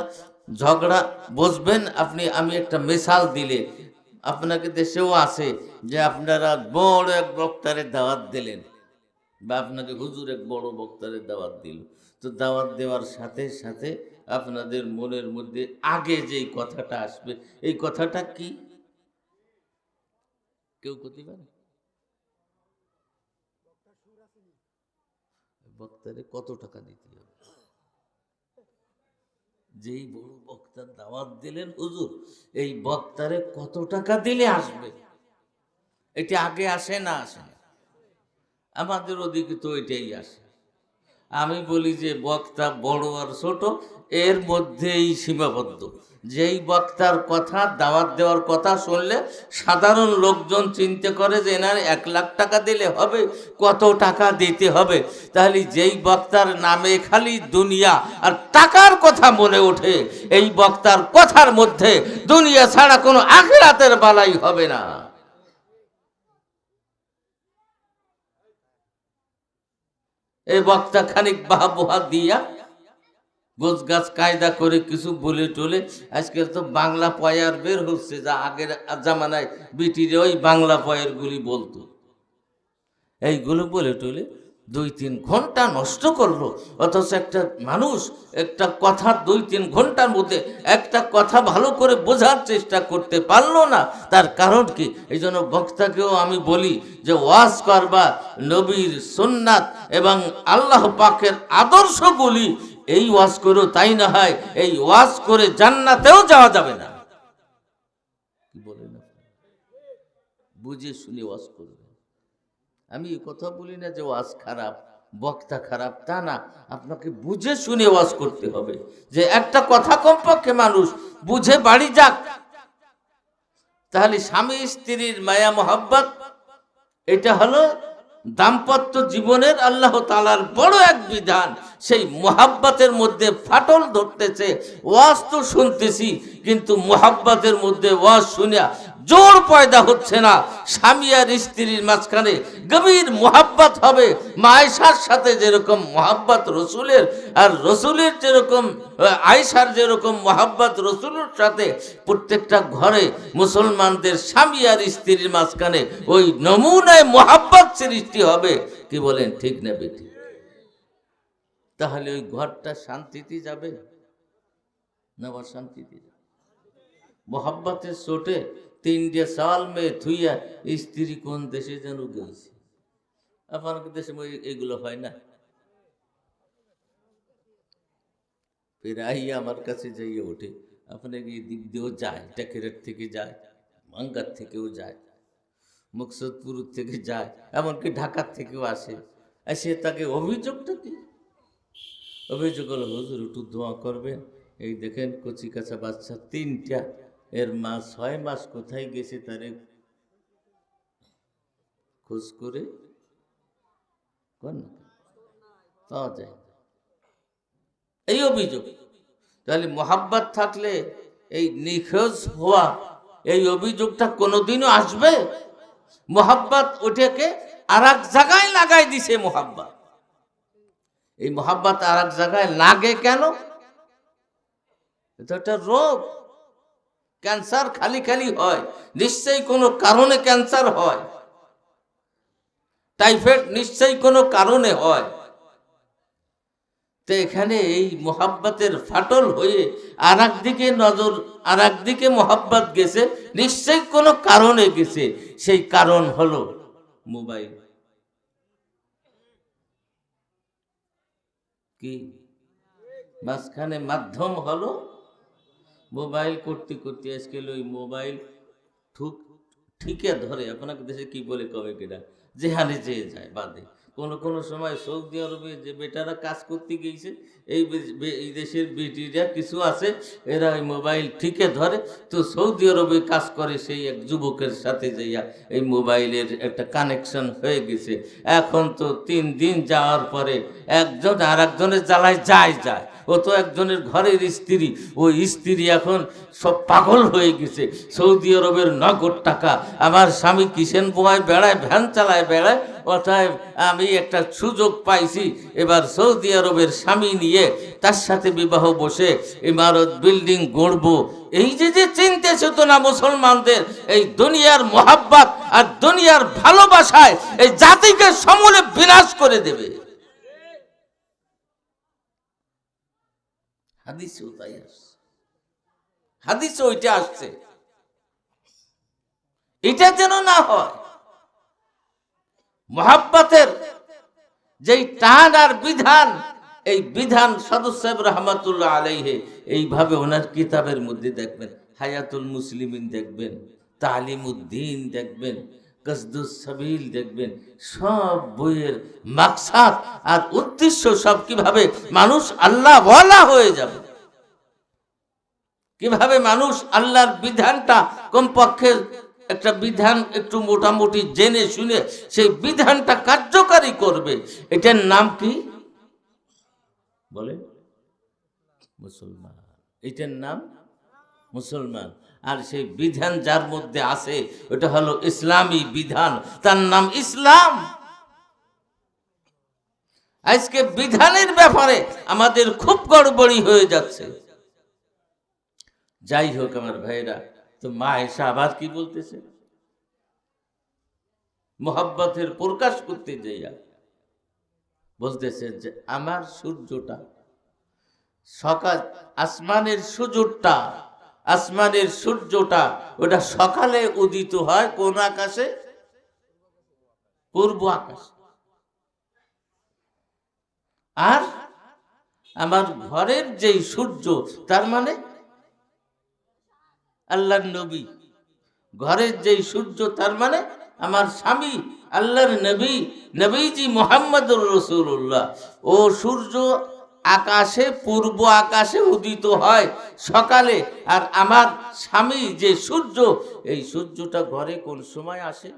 ঝগড়া বুঝবেন আপনি। আমি একটা মিসাল দিলে আপনাকে দেশেও আছে যে আপনারা বড় এক বক্তারে দাওয়াত দিলেন, বা আপনাকে হুজুর এক বড় বক্তারে দাওয়াত দিল, তো দাওয়াত দেওয়ার সাথে সাথে আপনাদের মনের মধ্যে আগে যেই কথাটা আসবে, এই কথাটা কি কেউ করতে পারে? বক্তারে কত টাকা দিতে হবে? যেই বড় বক্তার দাওয়াত দিলেন হুজুর, এই বক্তারে কত টাকা দিলে আসবে? এটা আগে আসে না? আসে না। আমাদের ওদিকে তো এটাই আসে। আমি বলি যে বক্তা বড় আর ছোট এর মধ্যেই সীমাবদ্ধ। যেই বক্তার কথা, দাওয়াত দেওয়ার কথা শুনলে সাধারণ লোকজন চিন্তা করে যে এনার 1 লাখ টাকা দিলে হবে, কত টাকা দিতে হবে। তাহলে যেই বক্তার নামে খালি দুনিয়া আর টাকার কথা মনে ওঠে, এই বক্তার কথার মধ্যে দুনিয়া ছাড়া কোনো আখিরাতের বালাই হবে না। এই বক্তা খানিক বাহবা দিয়া গোছ গাছ কায়দা করে কিছু বলে টলে, আজকাল তো বাংলা পয়ার বের হচ্ছে, যা আগের জামানায় বিটিরে ওই বাংলা পয়ের গুলি বলতো, এইগুলো বলে টলে 2-3 ঘন্টা নষ্ট করলো। অথচ একটা মানুষ একটা কথা 2-3 ঘন্টার মধ্যে একটা কথা ভালো করে বোঝার চেষ্টা করতে পারলো না। তার কারণ কি? এই জন্য বক্তাকেও আমি বলি যে ওয়াজ করবা নবীর সুন্নাত এবং আল্লাহ পাকের আদর্শগুলি, এই ওয়াজ করো, তাই না হয় এই ওয়াজ করে জান্নাতেও যাওয়া যাবে না। কি বলেন? বুঝে শুনে ওয়াজ করবে। আমি এই কথা বলি না যে ওয়াজ খারাপ, বক্তা খারাপ, তা না। আপনাকে বুঝে শুনে ওয়াজ করতে হবে, যে একটা কথা কমপক্ষে মানুষ বুঝে বাড়ি যাক। তাহলে স্বামী স্ত্রীর মায়া মোহাব্বত, এটা হলো দাম্পত্য জীবনের আল্লাহ তাআলার বড় এক বিধান। সেই মোহাব্বতের মধ্যে ফাটল ধরতেছে। ওয়াজ তো শুনতেছি, কিন্তু মোহাব্বতের মধ্যে ওয়াজ শুনিয়া জোর পয়দা হচ্ছে না। স্বামী আর স্ত্রীর মাঝখানে গভীর মোহাব্বত হবে। মা আয়েশার সাথে যেরকম মোহাব্বত রসুলের, আর রসুলের যেরকম আয়েশার যেরকম মোহাব্বত রসুলের সাথে, প্রত্যেকটা ঘরে মুসলমানদের স্বামী আর স্ত্রীর মাঝখানে ওই নমুনায় মোহাব্বত সৃষ্টি হবে। কি বলেন, ঠিক না বেটি? তাহলে ওই ঘরটা শান্তিতে যাবে না অশান্তিতে? মোহাব্বতের চোটে 3 সাল মেয়ে থুইয়া স্ত্রী কোন দেশে যেন গেছে। আপনার দেশে এগুলো হয় না? প্রায় আমার কাছে যাইয়ে ওঠে, আপনাকে এই দিক দিয়েও যায়, টাকেরের থেকে যায়, মাঙ্গার থেকেও যায়, মুকসুদপুর থেকে যায়, এমনকি ঢাকার থেকেও আসে। এসে তাকে অভিযোগটা কি? অভিযোগ হলো, হুজুর একটু দোয়া করবেন, এই দেখেন কচি কাঁচা বাচ্চা 3টা, এর মা 6 মাস কোথায় গেছে তারে খোঁজ করে পাওয়া যায়। এই অভিযোগ। তাহলে মোহাব্বত থাকলে এই নিখোঁজ হওয়া এই অভিযোগটা কোনোদিনও আসবে? মোহাব্বত ওটাকে আর এক জায়গায় লাগাই দিছে। মোহাব্বত, এই মোহাব্বত আর এক জায়গায় লাগে কেন? এটা একটা রোগ। ক্যান্সার খালি খালি হয়, নিশ্চয়ই কোনো কারণে ক্যান্সার হয়। টাইফয়েড নিশ্চয়ই কোনো কারণে হয়। তো এখানে এই মোহাব্বতের ফাটল হয়ে আর একদিকে নজর, আর একদিকে মোহাব্বত গেছে, নিশ্চয়ই কোনো কারণে গেছে। সেই কারণ হলো মোবাইল। কি মাঝখানে মাধ্যম হলো মোবাইল। করতে করতে আজকাল ওই মোবাইল ঠিকে ধরে। আপনাকে দেশে কি বলে কবে কেটা, যেখানে যেয়ে যায় বাদে। কোনো সময় সৌদি আরবে যে বেটারা কাজ করতে গিয়েছে, এই দেশের বেটিরা কিছু আছে, এরা ওই মোবাইল ঠিকে ধরে। তো সৌদি আরবে কাজ করে সেই এক যুবকের সাথে যাইয়া এই মোবাইলের একটা কানেকশন হয়ে গেছে। এখন তো 3 দিন যাওয়ার পরে একজন আর একজনের জ্বালায় যায়। ও তো একজনের ঘরের স্ত্রী, ওই স্ত্রী এখন সব পাগল হয়ে গেছে। সৌদি আরবের নগদ টাকা, আমার স্বামী কিষেন বোয়ায় বেড়ায়, ভ্যান চালায় বেড়ায়, অতএব আমি একটা সুযোগ পাইছি, এবার সৌদি আরবের স্বামী নিয়ে তার সাথে বিবাহ বসে ইমারত বিল্ডিং গড়বো। এই যে চিন্তা চেতনা মুসলমানদের, এই দুনিয়ার মোহাব্বত আর দুনিয়ার ভালোবাসায় এই জাতিকে সমূলে বিনাশ করে দেবে। হাদিসেও তাই আসছে, হাদিসে ওইটা আসছে। এটা যেন না হয়। মোহাব্বতের যেই টান আর বিধান, এই বিধান সাদুস সাহেব রহমাতুল্লাহ আলাইহি এইভাবে ওনার কিতাবের মধ্যে দেখবেন, হায়াতুল মুসলিমিন দেখবেন, তালিমুদ্দিন দেখবেন, কসদুস সাবিল দেখবেন, সব বইয়ের মাকসাদ আর উদ্দেশ্য সব কিভাবে মানুষ আল্লাহ ওয়ালা হয়ে যাবে, কিভাবে মানুষ আল্লাহর বিধানটা কমপক্ষে একটা বিধান একটু মোটামুটি জেনে শুনে সেই বিধানটা কার্যকারী করবে। এটার নাম কি বলে? মুসলমান। এটার নাম মুসলমান। আর সেই বিধান যার মধ্যে আছে ওটা হলো ইসলামী বিধান, তার নাম ইসলাম। আজকে বিধানের ব্যাপারে আমাদের খুব গড়বড়ি হয়ে যাচ্ছে। যাই হোক আমার ভাইরা, তো মা আয়েশা আবার কি বলতেছে? মোহাব্বতের প্রকাশ করতে যাইয়া বলতেছে যে আমার সূর্যটা সকাল, আসমানের সূর্যটা ওটা সকালে উদিত হয় কোন আকাশে? পূর্ব আকাশে। আর আমার ঘরের যেই সূর্য, তার মানে আল্লাহর নবী, ঘরের যেই সূর্য তার মানে আমার স্বামী আল্লাহর নবী, নবীজি মুহাম্মদুর রাসূলুল্লাহ। ও সূর্য আকাশে, পূর্ব আকাশে উদিত হয় সকালে। আর আমার স্বামী যে সূর্য, এই সূর্যটা ঘরে কোন সময় আসে?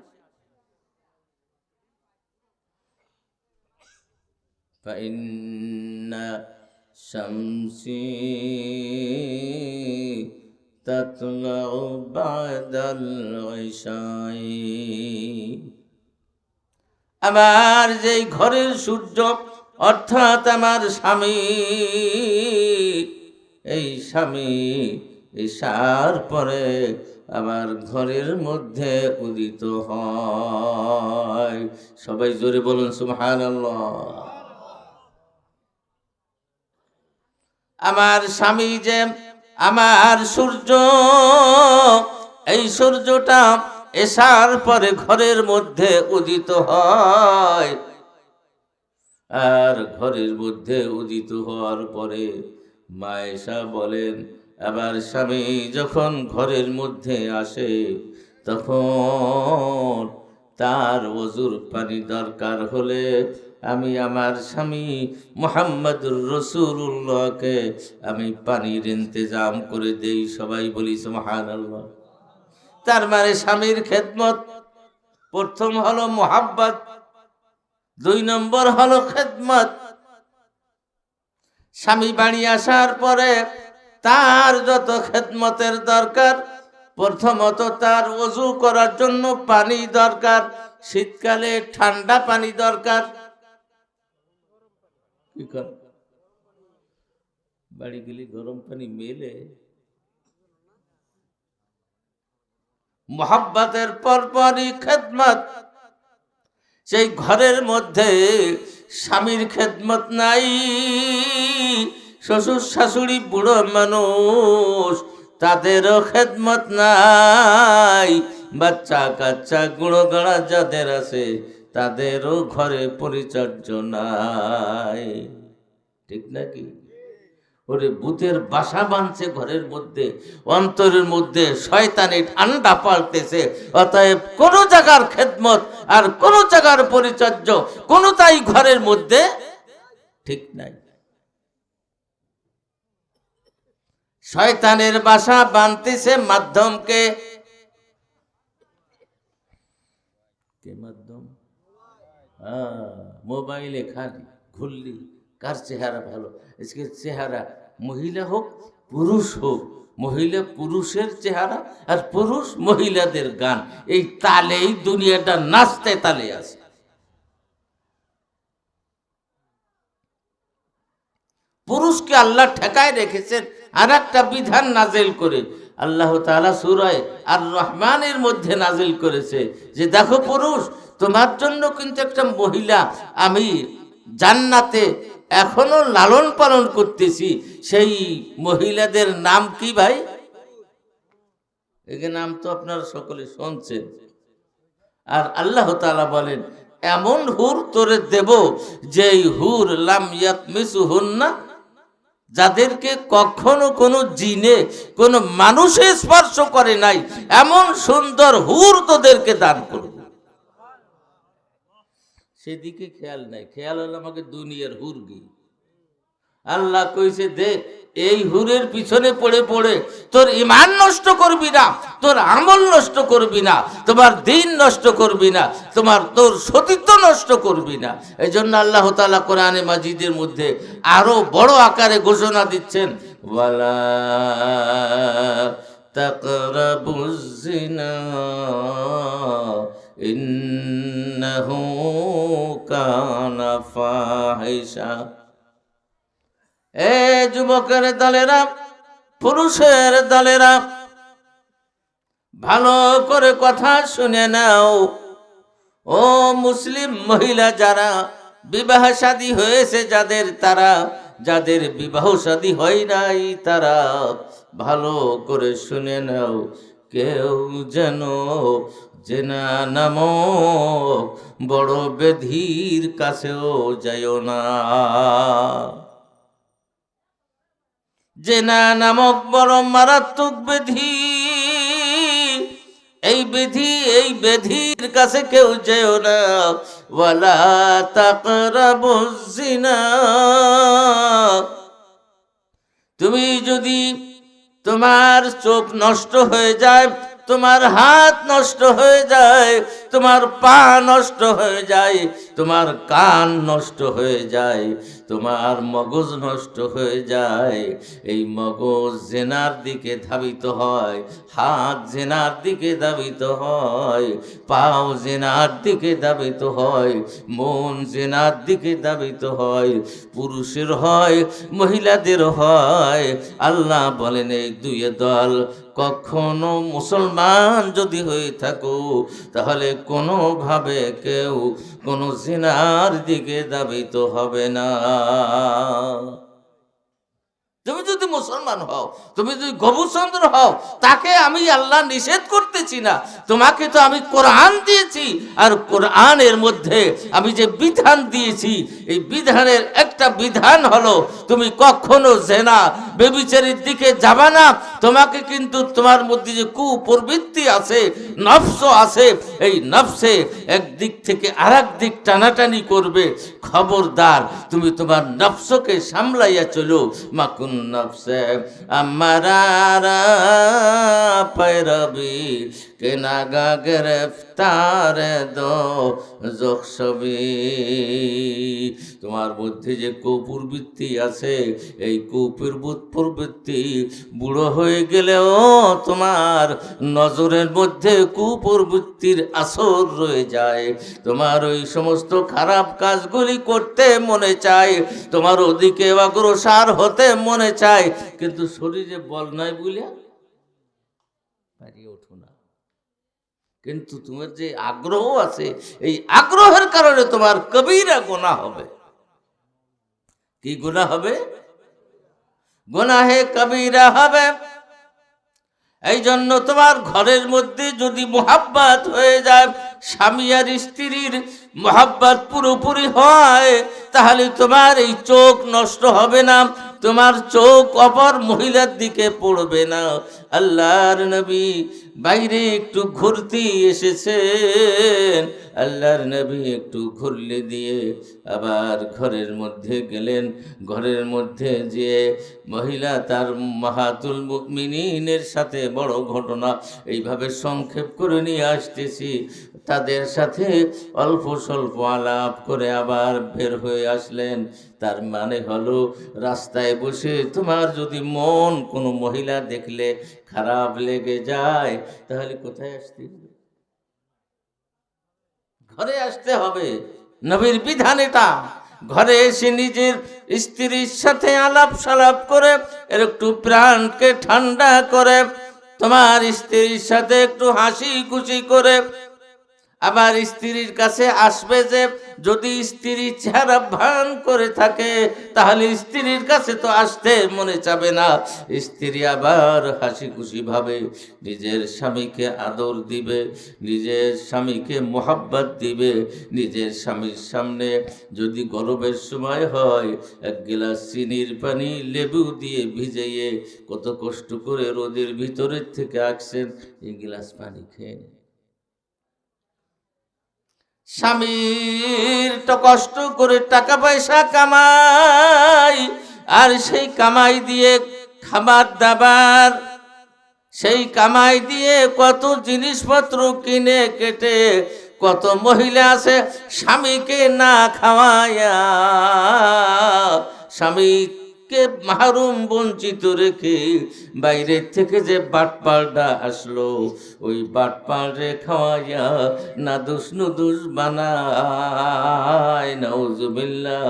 فإن شمسي تطلع بعد العشاء। আমার যেই ঘরের সূর্য অর্থাৎ আমার স্বামী, এই স্বামী ঈশার পরে আমার ঘরের মধ্যে উদিত হয়। সবাই জোরে বলুন সুবহানাল্লাহ। আমার স্বামী যে আমার সূর্য, এই সূর্যটা ঈশার পরে ঘরের মধ্যে উদিত হয়। আর ঘরের মধ্যে উদিত হওয়ার পরে মা আয়েশা বলেন, আবার স্বামী যখন ঘরের মধ্যে আসে তখন তার ওযুর পানি দরকার হলে আমি আমার স্বামী মুহাম্মদুর রাসূলুল্লাহকে আমি পানির ইন্তজাম করে দেই। সবাই বলি সুবহানাল্লাহ। তার মানে স্বামীর খেদমত প্রথম হলো মুহাব্বত, 2 নম্বর হলো খেদমত। স্বামী বাড়ি আসার পরে তার যত খেদমতের দরকার, প্রথমত তার ওযু করার জন্য পানি দরকার, শীতকালে ঠান্ডা পানি দরকার। কি কর বাড়ি গেলে গরম পানি মেলে। মুহাব্বতের পরপরই খেদমত। সেই ঘরের মধ্যে স্বামীর খেদমত নাই, শ্বশুর শাশুড়ি বুড়ো মানুষ তাদেরও খেদমত নাই, বাচ্চা কাচ্চা গুঁড়োগাড়া যাদের আছে তাদেরও ঘরে পরিচর্যা নাই। ঠিক নাকি? ওরে ভূতের বাসা বাঁধছে ঘরের মধ্যে, অন্তরের মধ্যে শয়তানের আন্ডা পাল্টেছে। অতএব কোন জায়গার খেদমত আর কোন জায়গার পরিচর্য কোনটাই ঘরের মধ্যে ঠিক নাই। শয়তানের বাসা বাঁধতেছে মাধ্যমকে, কে মাধ্যম? মোবাইলে খালি ঘুরলি কার চেহারা ভালো, আজকে চেহারা মহিলা হোক পুরুষ হোক, মহিলা পুরুষের চেহারা আর পুরুষ মহিলাদের গান, এই তালেই দুনিয়াটা নাচতে তালে আছে। পুরুষকে আল্লাহ ঠেকায় রেখেছেন আর একটা বিধান নাজিল করে। আল্লাহ তাআলা সূরা আর রহমানের মধ্যে নাজিল করেছে যে দেখো পুরুষ, তোমার জন্য কিন্তু একটা মহিলা আমি জান্নাতে এখনো লালন পালন করতেছি। সেই মহিলাদের নাম কি ভাই? এই নাম তো আপনারা সকলে শুনছেন। আর আল্লাহ তাআলা বলেন, এমন হুর তোরে দেব যেই হুর লাম ইয়াতমিসুহুন্না, যাদেরকে কখনো কোনো জিনে কোনো মানুষে স্পর্শ করে নাই, এমন সুন্দর হুর তোদেরকে দান করব। সেদিকে খেয়াল নাই, খেয়াল হলো আমাকে দুনিয়ার হুর গি। আল্লাহ কইছে দে এই হুরের পিছনে পড়ে পড়ে তোর ঈমান নষ্ট করবি না, তোর আমল নষ্ট করবি না, তোমার দিন নষ্ট করবি না, তোর সতীত্ব নষ্ট করবি না। এই জন্য আল্লাহ তাআলা কোরআনে মাজিদের মধ্যে আরো বড় আকারে ঘোষণা দিচ্ছেন, ওয়ালা তাকরাবুজ জিনা ইন্নাহু কানা ফাহিশা। এ যুবকের দলেরা, পুরুষের দলেরা, ভালো করে কথা শুনে নাও। ও মুসলিম মহিলা যারা বিবাহ শাদী হয়েছে যাদের, তারা যাদের বিবাহ শাদী হয় নাই তারা ভালো করে শুনে নাও। কেউ যেন জেনা নামক বড় ব্যাধির কাছেও যাইও না। জেনা নামক বড় মারাত্মক ব্যাধি, এই ব্যাধির কাছে কেউ যেও না। ওয়ালা তাকরাবুজ জিনা। তুমি যদি তোমার চোখ নষ্ট হয়ে যায়, তোমার হাত নষ্ট হয়ে যায়, তোমার পা নষ্ট হয়ে যায়, তোমার কান নষ্ট হয়ে যায়, তোমার মগজ নষ্ট হয়ে যায়। এই মগজ জেনার দিকে ধাবিত হয়, হাত জেনার দিকে ধাবিত হয়, পাও জেনার দিকে ধাবিত হয়, মন জেনার দিকে ধাবিত হয়, পুরুষের হয় মহিলাদের হয়। আল্লাহ বলেন এই দুই দল কখনো মুসলমান যদি হয়ে থাকো তাহলে কোনোভাবে কেউ কোনো জিনার দিকে ধাবিত হবে না। তুমি যদি মুসলমান হও, তুমি যদি গবুচন্দ্র হও, তাকে আমি আল্লাহ নিষেধ করতেছি না। তোমাকে তো আমি কোরআন দিয়েছি, আর কোরআনের মধ্যে আমি যে বিধান দিয়েছি, এই বিধানের একটা বিধান হলো তুমি কখনো জেনা বেবিচারের দিকে যাবা না। তোমাকে কিন্তু তোমার মধ্যে যে কুপ্রবৃত্তি আছে, নফস আছে, এই নফসে একদিক থেকে আরেক দিক টানাটানি করবে। খবরদার তুমি তোমার নফসকে সামলাইয়া চলো। মাকুন নফসে আমারা पैरवी के नागा गिरफ्तार दो জখসবি। তোমার মধ্যে যে কুপ্রবৃত্তি আছে, এই কুপ্রবৃত্তি বুড়ো হয়ে গেলেও তোমার নজরের মধ্যে কুপ্রবৃত্তির আসর রয়ে যায়। তোমার ওই সমস্ত খারাপ কাজগুলি করতে মনে চায়, তোমার ওদিকে অগ্রসর হতে মনে চায়, কিন্তু শরীরে বল নাই বলে পারিয়ে ওঠো না। কিন্তু তোমার যে আগ্রহ আছে, এই আগ্রহের কারণে তোমার কবিরা গুনাহ হবে। কি গুনাহ হবে? গুনাহে কবিরা হবে। এই জন্য তোমার ঘরের মধ্যে যদি মোহাব্বত হয়ে যায়, স্বামী আর স্ত্রীর মোহাব্বত পুরোপুরি হয়, তাহলে তোমার এই চোখ নষ্ট হবে না, তোমার চোখ অপর মহিলার দিকে পড়বে না। আল্লাহর নবী বাইরে একটু ঘুরতে এসেছেন, আল্লাহর নবী একটু ঘুরলে দিয়ে আবার ঘরের মধ্যে গেলেন। ঘরের মধ্যে যে মহিলা তার মাহাতুল মুমিনিনের সাথে বড় ঘটনা এইভাবে সংক্ষেপ করে নিয়ে আসতেছি, তাদের সাথে অল্প স্বল্প আলাপ করে আবার বের হয়ে আসলেন। তার মানে হলো, রাস্তায় বসে তোমার যদি মন কোনো মহিলা দেখলে খারাপ লেগে যায়, তাহলে কোথায় আসতে হবে? ঘরে আসতে হবে। নবীর বিধান এটা। ঘরে এসে নিজের স্ত্রীর সাথে আলাপ সালাপ করে এর একটু প্রাণকে ঠান্ডা করে, তোমার স্ত্রীর সাথে একটু হাসি খুশি করে আবার স্ত্রীর কাছে আসবে। যে যদি স্ত্রী চেহারা ভান করে থাকে, তাহলে স্ত্রীর কাছে তো আসতে মনে চাবে না। স্ত্রী আবার হাসি খুশি ভাবে নিজের স্বামীকে আদর দিবে, নিজের স্বামীকে মোহাব্বত দিবে। নিজের স্বামীর সামনে যদি গরমের সময় হয়, এক গ্লাস চিনির পানি লেবু দিয়ে ভিজাইয়ে কত কষ্ট করে রোদের ভিতরের থেকে আসছেন, এই গ্লাস পানি খেয়ে। স্বামীর তো কষ্ট করে টাকা পয়সা কামাই, আর সেই কামাই দিয়ে খাবার দাবার, সেই কামাই দিয়ে কত জিনিসপত্র কিনে কেটে, কত মহিলা আছে স্বামীকে না খাওয়ায়া, স্বামীকে মাহরুম বঞ্চিত রেখে বাইরের থেকে যে বাটপালটা আসলো, ওই বাটপালরে খাওয়াইয়া নাদুস নুদুস বানায়। নাউজুবিল্লাহ।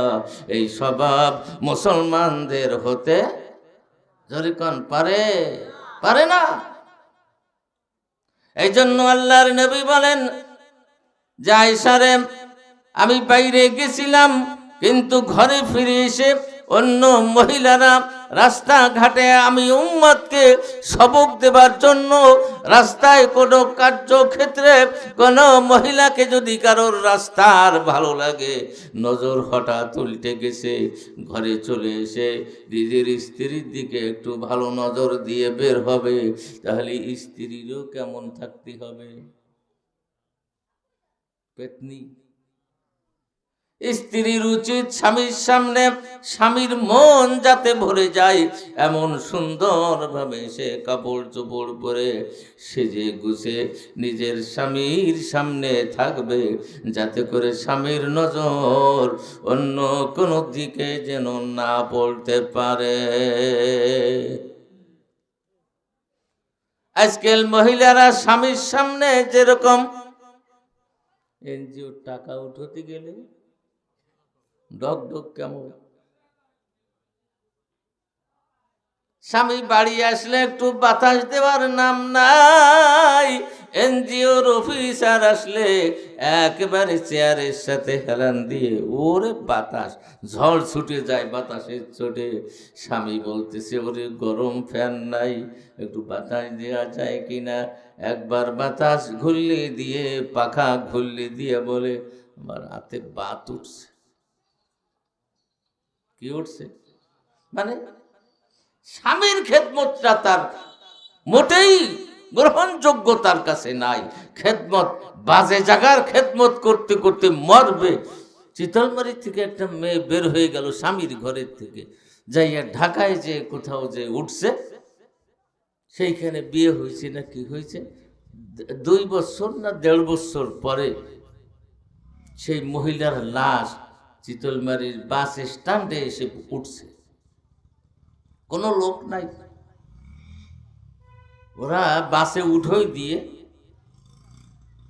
এই স্বভাব মুসলমানদের হতে জরিকন পারে? পারে না। এই জন্য আল্লাহর নবী বলেন যে আয়েশারে, আমি বাইরে গেছিলাম, কিন্তু ঘরে ফিরে এসে অন্য মহিলারা রাস্তাঘাটে আমি উম্মতকে সবক দেবার জন্য রাস্তায় কোনো কার্যক্ষেত্রে কোনো মহিলাকে যদি কারোর রাস্তার ভালো লাগে, নজর হঠাৎ উল্টে গেছে, ঘরে চলে এসে নিজের স্ত্রীর দিকে একটু ভালো নজর দিয়ে বের হবে, তাহলে স্ত্রীরও কেমন থাকতে হবে? পেতনি। স্ত্রীর উচিত স্বামীর সামনে স্বামীর মন যাতে ভরে যায় এমন সুন্দরভাবে সে কাপড় চোপড় পরে সেজে গুছে নিজের স্বামীর সামনে থাকবে, যাতে করে স্বামীর নজর অন্য কোনো দিকে যেন না পড়তে পারে। আজকাল মহিলারা স্বামীর সামনে যেরকম এনজিওর টাকা উঠাতে গেলে ডক ডক কেমন, স্বামী বাড়ি আসলে একটু বাতাস দেওয়ার নাম নাই। এনজিওর অফিসার আসলে একেবারে চেয়ারের সাথে হেলান দিয়ে ওরে বাতাস, ঝড় ছুটে যায় বাতাসের চোটে। স্বামী বলতেছে ওরে গরম ফ্যান নাই, একটু বাতাস দেওয়া যায় কিনা। একবার বাতাস ঘুরলে দিয়ে পাখা ঘুরলে দিয়ে বলে আমার হাতে বাত উঠছে। কি উঠছে মানে স্বামীর খেদমতটা তার মোটেই গ্রহণযোগ্য তার কাছে নাই। খেদমত বাজে জায়গার খেদমত করতে করতে মরবে। চিতলমারি থেকে একটা মেয়ে বের হয়ে গেল স্বামীর ঘরের থেকে, যাইয়া ঢাকায় যে কোথাও যে উঠছে, সেইখানে বিয়ে হয়েছে না কি হয়েছে, 2 বছর না 1.5 বছর পরে সেই মহিলার লাশ চিতলমারির বাস স্ট্যান্ডে এসে উঠছে। কোনো লোক নাই, ওরা বাসে উঠোই দিয়ে,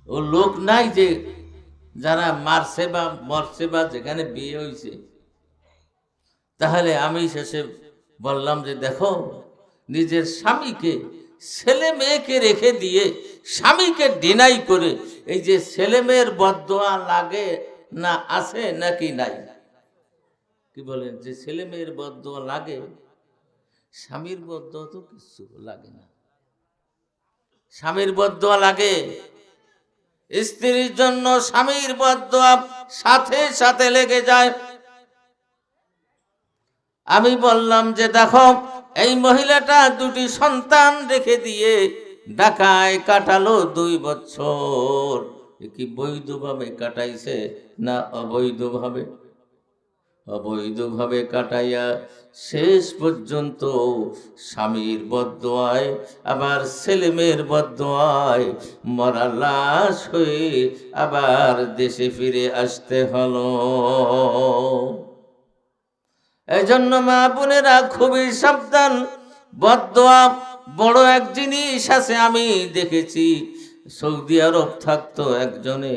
ও লোক নাই যে যারা মারছে বা মরছে বা যেখানে বিয়ে হয়েছে। তাহলে আমি শেষে বললাম যে দেখো, নিজের স্বামীকে ছেলে মেয়েকে রেখে দিয়ে স্বামীকে ডিনাই করে এই যে ছেলে মেয়ের বদদোয়া লাগে না আছে নাকি নাই? কি বলেন, যে ছেলে মেয়ের বদদোয়া লাগে, স্বামীর বদদোয়া তো কিছু লাগে না। স্বামীর বদদোয়া লাগে, স্ত্রীর জন্য স্বামীর বদদোয়া সাথে সাথে লেগে যায়। আমি বললাম যে দেখো, এই মহিলাটা 2টি সন্তান রেখে দিয়ে ঢাকায় কাটালো 2 বছর। কি বৈধভাবে কাটাইছে না অবৈধভাবে? অবৈধভাবে কাটাইয়া শেষ পর্যন্ত স্বামীর বদদোয়ায় আবার ছেলে মেয়ের বদদোয়ায় মরা লাশ হয়ে আবার দেশে ফিরে আসতে হলো। এই জন্য মা বোনেরা খুবই সাবধান। বদদোয়া বড় এক জিনিস আছে। আমি দেখেছি সৌদি আরব থাকতো একজনে,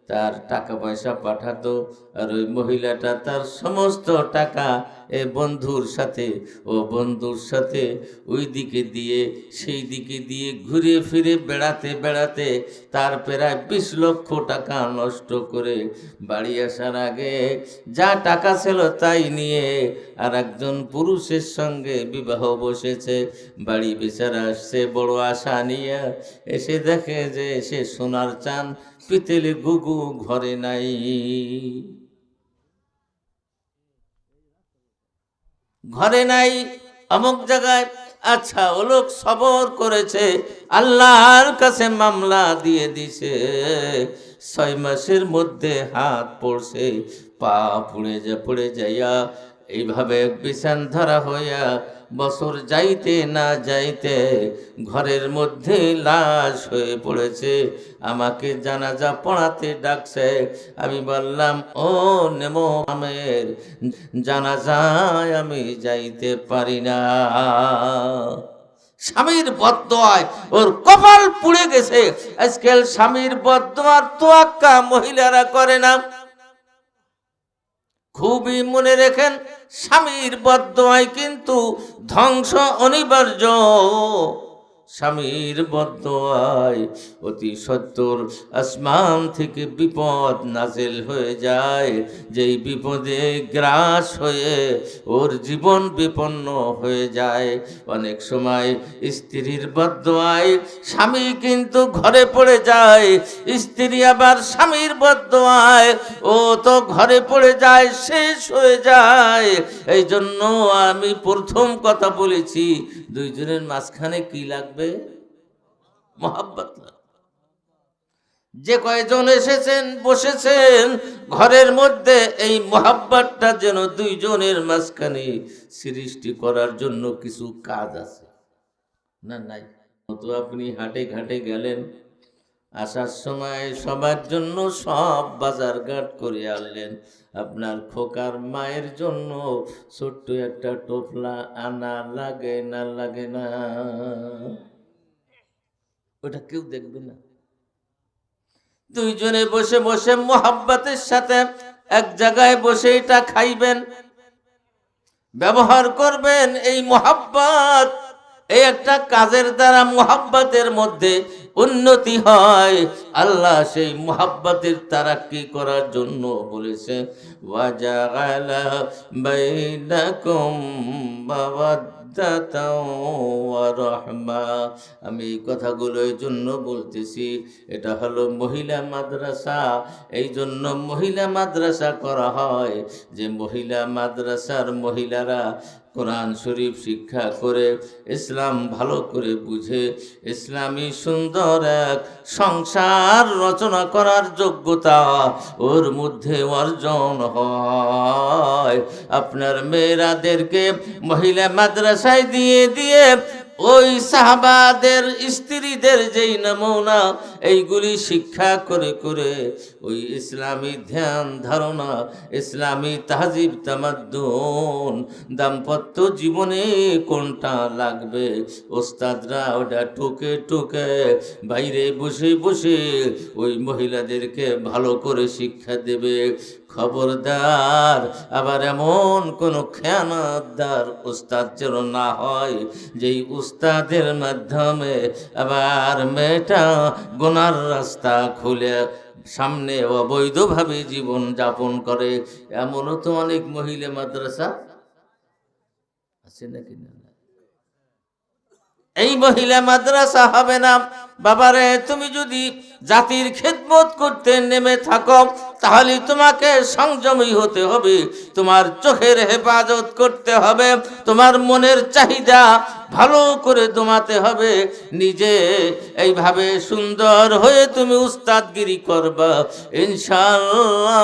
তার টাকা পয়সা পাঠাতো, আর ওই মহিলাটা তার সমস্ত টাকা এ বন্ধুর সাথে, ও বন্ধুর সাথে ওই দিকে দিয়ে সেই দিকে দিয়ে ঘুরে ফিরে বেড়াতে বেড়াতে তার প্রায় 20 লক্ষ টাকা নষ্ট করে বাড়ি আসার আগে যা টাকা ছিল তাই নিয়ে আর একজন পুরুষের সঙ্গে বিবাহ বসেছে। বাড়ি বেচারা আসছে বড় আশা নিয়ে, এসে দেখে যে সে সোনার চান পিতলে গুগু ঘরে নাই। ঘরে নাই অমুক জায়গায়। আচ্ছা, ও লোক সবর করেছে, আল্লাহর কাছে মামলা দিয়ে দিছে। 6 মাসের মধ্যে হাত পড়ছে, পা পড়ে যাইয়া এইভাবে বিছান ধরা হইয়া বছর যাইতে না যাইতে ঘরের মধ্যে লাশ হয়ে পড়েছে। আমাকে জানাজা পড়াতে ডাকছে। আমি বললাম ও নেমো আমের জানাজায় আমি যাইতে পারি না। স্বামীর বদদোয়ায় ওর কপাল পুড়ে গেছে। আজকাল স্বামীর বদদোয়ার তোয়াক্কা মহিলারা করে না। খুবই মনে রেখেন, স্বামীর বদদোয়ায় কিন্তু ধ্বংস অনিবার্য। স্বামীর বদদোয়ায় অতি সত্বর আসমান থেকে বিপদ নাজিল হয়ে যায়, যেই বিপদে গ্রাস হয়ে ওর জীবন বিপন্ন হয়ে যায়। অনেক সময় স্ত্রীর বদদোয়ায় স্বামী কিন্তু ঘরে পড়ে যায়, স্ত্রী আবার স্বামীর বদদোয়ায় ও তো ঘরে পড়ে যায়, শেষ হয়ে যায়। এই জন্য আমি প্রথম কথা বলেছি, 2 জনের মাঝখানে কি লাগবে? মহাব্বত লাগবে। যে কয়জন এসেছেন বসেছেন ঘরের মধ্যে, এই মোহাব্বতটা যেন দুইজনের মাঝখানে সৃষ্টি করার জন্য কিছু কাজ আছে না? নাই তো আপনি হাটে ঘাটে গেলেন, আসার সময় সবার জন্য সব বাজার ঘাট করে আনলেন, আপনার খোকার মায়ের জন্য ছোট্ট একটা টোপলা আনা লাগে না? লাগে না? ওটা কেউ দেখবে না। দুইজনে বসে বসে মোহাব্বতের সাথে এক জায়গায় বসে এটা খাইবেন, ব্যবহার করবেন। এই মোহাব্বত, এই একটা কাজের দ্বারা মোহাব্বতের মধ্যে উন্নতি হয়। আল্লাহ সেই মোহাব্বতের তারাক্কি করার জন্য বলেছে, ওয়াজাআলা বাইনাকুম মাওয়াদ্দাতাও ওয়া রাহমা। আমি এই কথাগুলো এই জন্য বলতেছি, এটা হলো মহিলা মাদ্রাসা। এই জন্য মহিলা মাদ্রাসা করা হয়, যে মহিলা মাদ্রাসার মহিলারা কোরআন শরীফ শিক্ষা করে, ইসলাম ভালো করে বুঝে, ইসলামী সুন্দর এক সংসার রচনা করার যোগ্যতা ওর মধ্যে অর্জন হয়। আপনার মেয়েরাদেরকে মহিলা মাদ্রাসায় দিয়ে দিয়ে ওই সাহাবাদের স্ত্রীদের যেই নমুনা, এইগুলি শিক্ষা করে করে ওই ইসলামী ধ্যান ধারণা, ইসলামী তাহজিব তামাদ্দুন, দাম্পত্য জীবনে কোনটা লাগবে, ওস্তাদরা ওটা টুকে টুকে বাইরে বসে বসে ওই মহিলাদেরকে ভালো করে শিক্ষা দেবে। খবরদার আবার এমন কোনো খেয়ানতদার উস্তাদ যেন না হয়, যেই উস্তাদের মাধ্যমে আবার মেয়েটা গুনার রাস্তা খুলে সামনে অবৈধভাবে জীবন যাপন করে। এমনও তো অনেক মহিলা মাদ্রাসা আছে নাকি? না, এই মহিলা মাদ্রাসা হবে না। বাবারে, তুমি যদি জাতির খেদমত করতে নেমে থাকো, তাহলে তোমাকে সংযমী হতে হবে, তোমার চোখের হেফাজত করতে হবে, তোমার মনের চাহিদা ভালো করে দমাতে হবে। নিজে এইভাবে সুন্দর হয়ে তুমি উস্তাদগিরি করবা, ইনশাআল্লাহ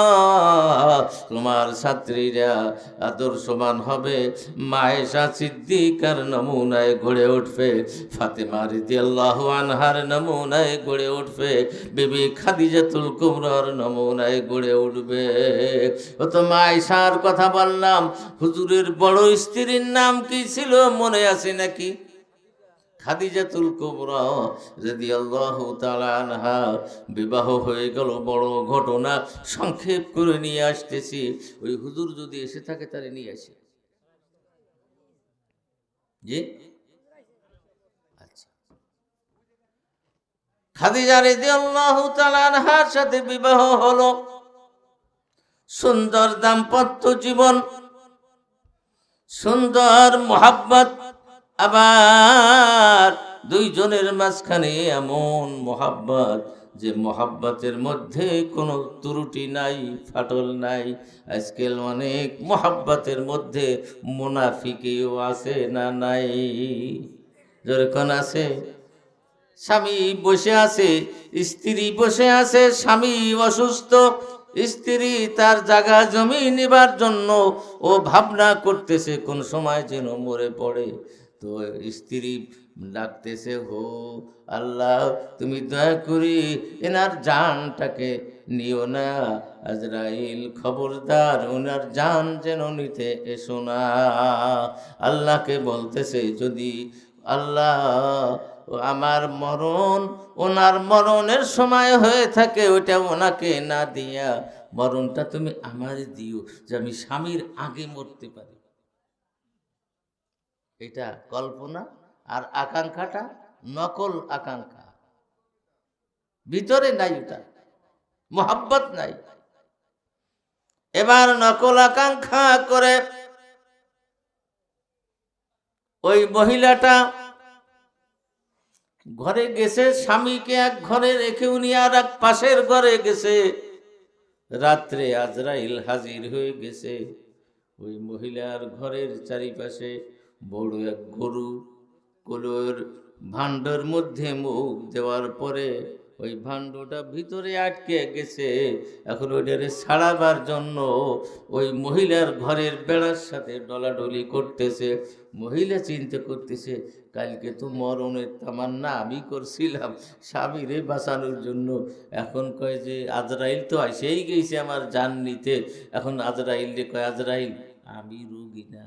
তোমার ছাত্রীরা আদর্শবান হবে, মায়েশা সিদ্দিকার নমুনায় গড়ে উঠবে, ফাতেমা রাদিয়াল্লাহু আনহার নমুনায় গড়ে উঠবে, বিবি খাদিজাতুল কুবরার নমুনায় গড়ে উঠবে। ও তো মায়েশার কথা বললাম, হুজুরের বড় স্ত্রীর নাম কি ছিল মনে আছে নাকি? খাদিজাতুল কুবরা রাদিয়াল্লাহু তাআলা আনহা। বিবাহ হয়ে গেল, বড় ঘটনা সংক্ষেপ করে নিয়ে আসতেছি। ওই হুজুর যদি এসে থাকে তাহলে নিয়ে আসে। জি, আচ্ছা। খাদিজা রাদিয়াল্লাহু তাআলা আনহার সাথে বিবাহ হলো, সুন্দর দাম্পত্য জীবন, সুন্দর মোহাব্বত। আবার দুইজনের মাঝখানে এমন মোহাব্বত, যে মোহাব্বতের মধ্যে কোনো ত্রুটি নাই, ফাটল নাই। আজকাল অনেক মোহাব্বতের মধ্যে মুনাফিকিও আছে না? নাই? যেরকম আছে, স্বামী বসে আছে, স্ত্রী বসে আছে, স্বামী অসুস্থ, স্ত্রী তার জায়গা জমি নেবার জন্য ও ভাবনা করতেছে কোন সময় যেন মরে পড়ে। তো স্ত্রী ডাকতেছে, হো আল্লাহ, তুমি দয়া করি এনার জানটাকে নিও না, আজরাইল খবরদার ওনার জান যেন নিতে এসো না। আল্লাহকে বলতেছে, যদি আল্লাহ আমার মরণ ওনার মরণের সময় হয়ে থাকে, ওইটা ওনাকে না দিয়া মরণটা তুমি আমার দিও, যে আমি স্বামীর আগে মরতে পারি। এটা কল্পনা, আর আকাঙ্ক্ষাটা নকল আকাঙ্ক্ষা, ভিতরে নাই, ওটা মোহাব্বত নাই। এবার নকল আকাঙ্ক্ষা করে ওই মহিলাটা ঘরে গেছে, স্বামীকে এক ঘরে রেখে উনি আর এক পাশের ঘরে গেছে। রাত্রে আজরাইল হাজির হয়ে গেছে। ওই মহিলার ঘরের চারিপাশে বড় এক গরু, গরুর ভাণ্ডার মধ্যে মুখ দেওয়ার পরে ওই ভাণ্ডটা ভিতরে আটকে গেছে। এখন ওইটারে ছাড়াবার জন্য ওই মহিলার ঘরের বেড়ার সাথে ডলাডলি করতেছে। মহিলা চিন্তা করতেছে, কালকে তো মরণের তামান্না আমি করছিলাম স্বামীরে বাঁচানোর জন্য, এখন কয় যে আজরাইল তো এসেই গেছে আমার জান নিতে। এখন আজরাইল রে কয়, আজরাইল আমি রুগী না,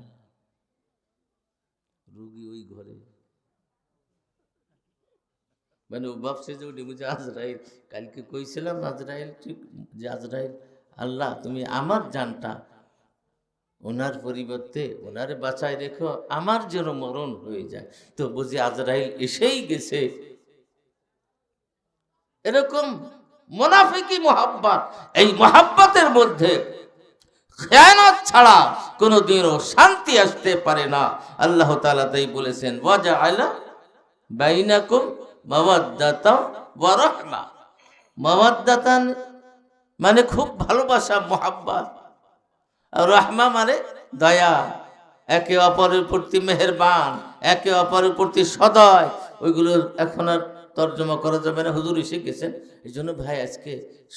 রুগী ওই ঘরে। মানে ও ভাবছে যে ওটি বুঝে আজরাইল, কালকে কইছিলাম আজরাইল ঠিক যে আজরাইল আল্লাহ তুমি আমার জানটা ওনার পরিবর্তে ওনারে বাঁচায় রেখো, আমার যেন মরণ হয়ে যায়। তো বুঝি আজরাইল এসেই গেছে। এরকম মুনাফিকি মোহাব্বত, এই মোহাব্বতের মধ্যে খেয়ানত ছাড়া কোনোদিনও শান্তি আসতে পারে না। আল্লাহ তাআলা তাই বলেছেন, ওয়াজআলা বাইনাকুম মাওয়াদ্দাতান ওয়া রাহমা। মাওয়াদ্দাতান মানে খুব ভালোবাসা, মোহাব্বত, আর রাহমা মানে দয়া, একে অপরের প্রতি মেহেরবান, একে অপরের প্রতি সদয়। ওইগুলো এখন আর তর্জমা করা যাবে না, হুজুর এসে গেছেন। এই জন্য ভাই আজকে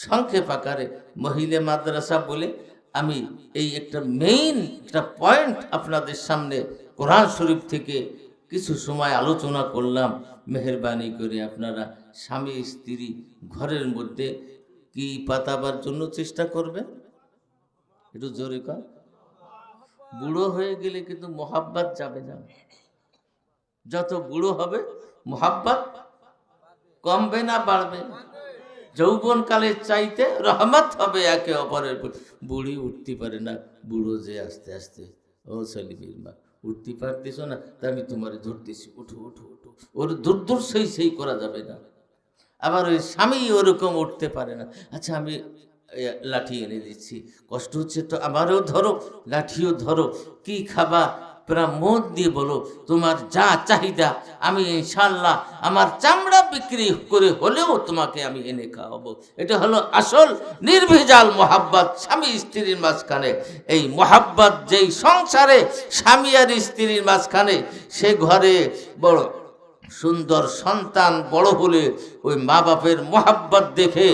সংক্ষেপ আকারে মহিলা মাদ্রাসা বলে আমি এই একটা মেইন একটা পয়েন্ট আপনাদের সামনে কোরআন শরীফ থেকে কিছু সময় আলোচনা করলাম। মেহেরবানি করে আপনারা স্বামী স্ত্রী ঘরের মধ্যে কি পাতাবার জন্য চেষ্টা করবেন, একটু জোরে কর। বুড়ো হয়ে গেলে কিন্তু মোহাব্বত যাবে না। যত বুড়ো হবে মোহাব্বত কমবে না বাড়বে। যৌবন কালের চাইতে রহমত হবে একে অপরের প্রতি। বুড়ি উঠতে পারে না, বুড়ো যে আস্তে আস্তে, ও সলিমের মা উঠতে পারতেছ না, তা আমি তোমার ধরতেছি, উঠো উঠো উঠো। ওর দূর দূর সেই করা যাবে না। আবার ওই স্বামী ওরকম উঠতে পারে না, আচ্ছা আমি লাঠি এনে দিচ্ছি, কষ্ট হচ্ছে তো আমারও ধরো, লাঠিও ধরো, কি খাবা পুরা মন দিয়ে বলো, তোমার যা চাহিদা আমি ইনশাআল্লাহ আমার চামড়া বিক্রি করে হলেও তোমাকে আমি এনে খাওয়াবো। এটা হলো আসল নির্ভেজাল মোহাব্বত স্বামী স্ত্রীর মাঝখানে। এই মোহাব্বত যেই সংসারে স্বামী আর স্ত্রীর মাঝখানে, সে ঘরে বড় সুন্দর সন্তান বড় হলে ওই মা বাপের মোহাব্বত দেখে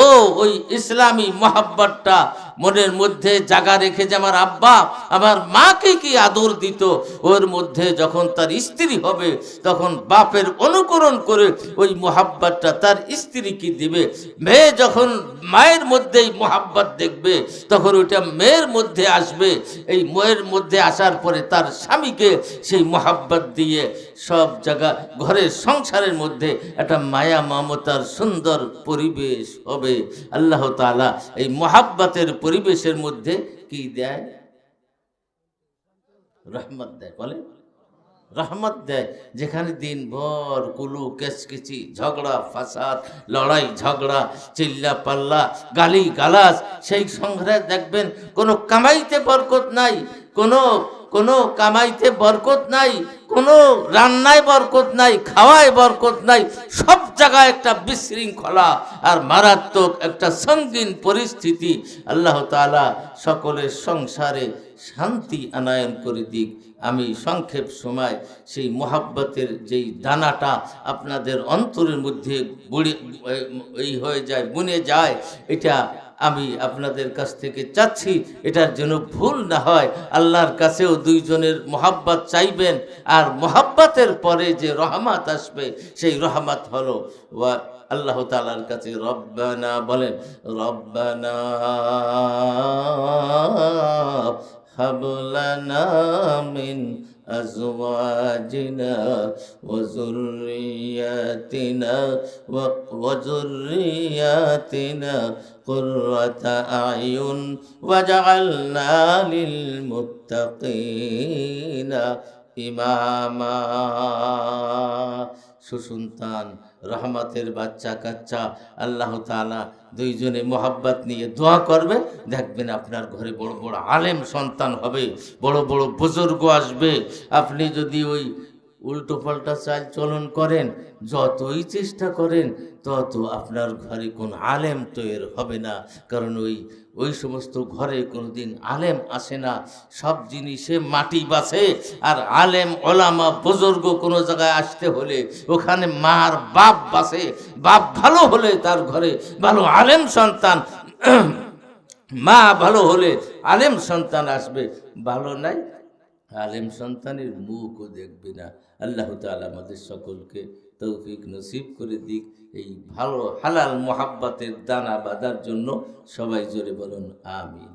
ও ওই ইসলামী মোহাব্বতটা মনের মধ্যে জায়গা রেখে, যে আমার আব্বা আমার মাকে কি আদর দিত, ওর মধ্যে যখন তার স্ত্রী হবে তখন বাপের অনুকরণ করে ওই মোহাব্বতটা তার স্ত্রীকে দিবে। মেয়ে যখন মায়ের মধ্যেই মোহাব্বত দেখবে তখন ওইটা মেয়ের মধ্যে আসবে। এই মেয়ের মধ্যে আসার পরে তার স্বামীকে সেই মোহাব্বত দিয়ে সব জায়গা ঘরের সংসারের মধ্যে একটা মায়া মমতার সুন্দর পরিবেশ হবে। আল্লাহ তাআলা এই মোহাব্বতের পরিবেশের মধ্যে কি দেয়? রহমত দেয়। বলে রহমত দেয়। যেখানে দিনভর কুলু কেচকিচি, ঝগড়া ফাসাদ, লড়াই ঝগড়া, চিল্লা পাল্লা, গালি গালাজ, সেই সংসারে দেখবেন কোনো কামাইতে বরকত নাই, কোনো কামাইতে বরকত নাই, কোনো রান্নায় বরকত নাই, খাওয়ায় বরকত নাই। সব জায়গায় একটা বিশৃঙ্খলা আর মারাত্মক একটা সঙ্গীন পরিস্থিতি। আল্লাহ তাআলা সকলের সংসারে শান্তি আনায়ন করে দিক। আমি সংক্ষেপ সময় সেই মোহাব্বতের যেই দানাটা আপনাদের অন্তরের মধ্যে হয়ে যায়, বুনে যায়, এটা আমি আপনাদের কাছ থেকে চাচ্ছি এটার জন্য ভুল না হয়। আল্লাহর কাছেও দুইজনের মোহাব্বত চাইবেন, আর মোহাব্বতের পরে যে রহমত আসবে সেই রহমত হলো আল্লাহ তাআলার কাছে রব্বানা বলেন, রব্বানা হাব লানা মিন أزواجنا وذرياتنا قرة أعين واجعلنا للمتقين إماما। সুসন্তান রহমতের বাচ্চা কাচ্চা আল্লাহ তাআলা দুইজনে মোহাব্বত নিয়ে দোয়া করবে, দেখবেন আপনার ঘরে বড় বড় আলেম সন্তান হবে, বড় বড় বুজুর্গ আসবে। আপনি যদি ওই উল্টো পাল্টা চাল চলন করেন, যতই চেষ্টা করেন তত আপনার ঘরে কোন আলেম তৈরি হবে না। কারণ ওই সমস্ত ঘরে কোনোদিন আলেম আসে না, সব জিনিসে মাটি বাসে। আর আলেম ওলামা বুজুর্গ কোনো জায়গায় আসতে হলে ওখানে মার বাপ বাসে। বাপ ভালো হলে তার ঘরে ভালো আলেম সন্তান, মা ভালো হলে আলেম সন্তান আসবে, ভালো নাই আলেম সন্তানের মুখও দেখবে না। আল্লাহ তাআলা আমাদের সকলকে তৌফিক নসিব করে দিক এই ভালো হালাল মোহাব্বতের দানা বাঁধার জন্য। সবাই জোরে বলুন আমিন।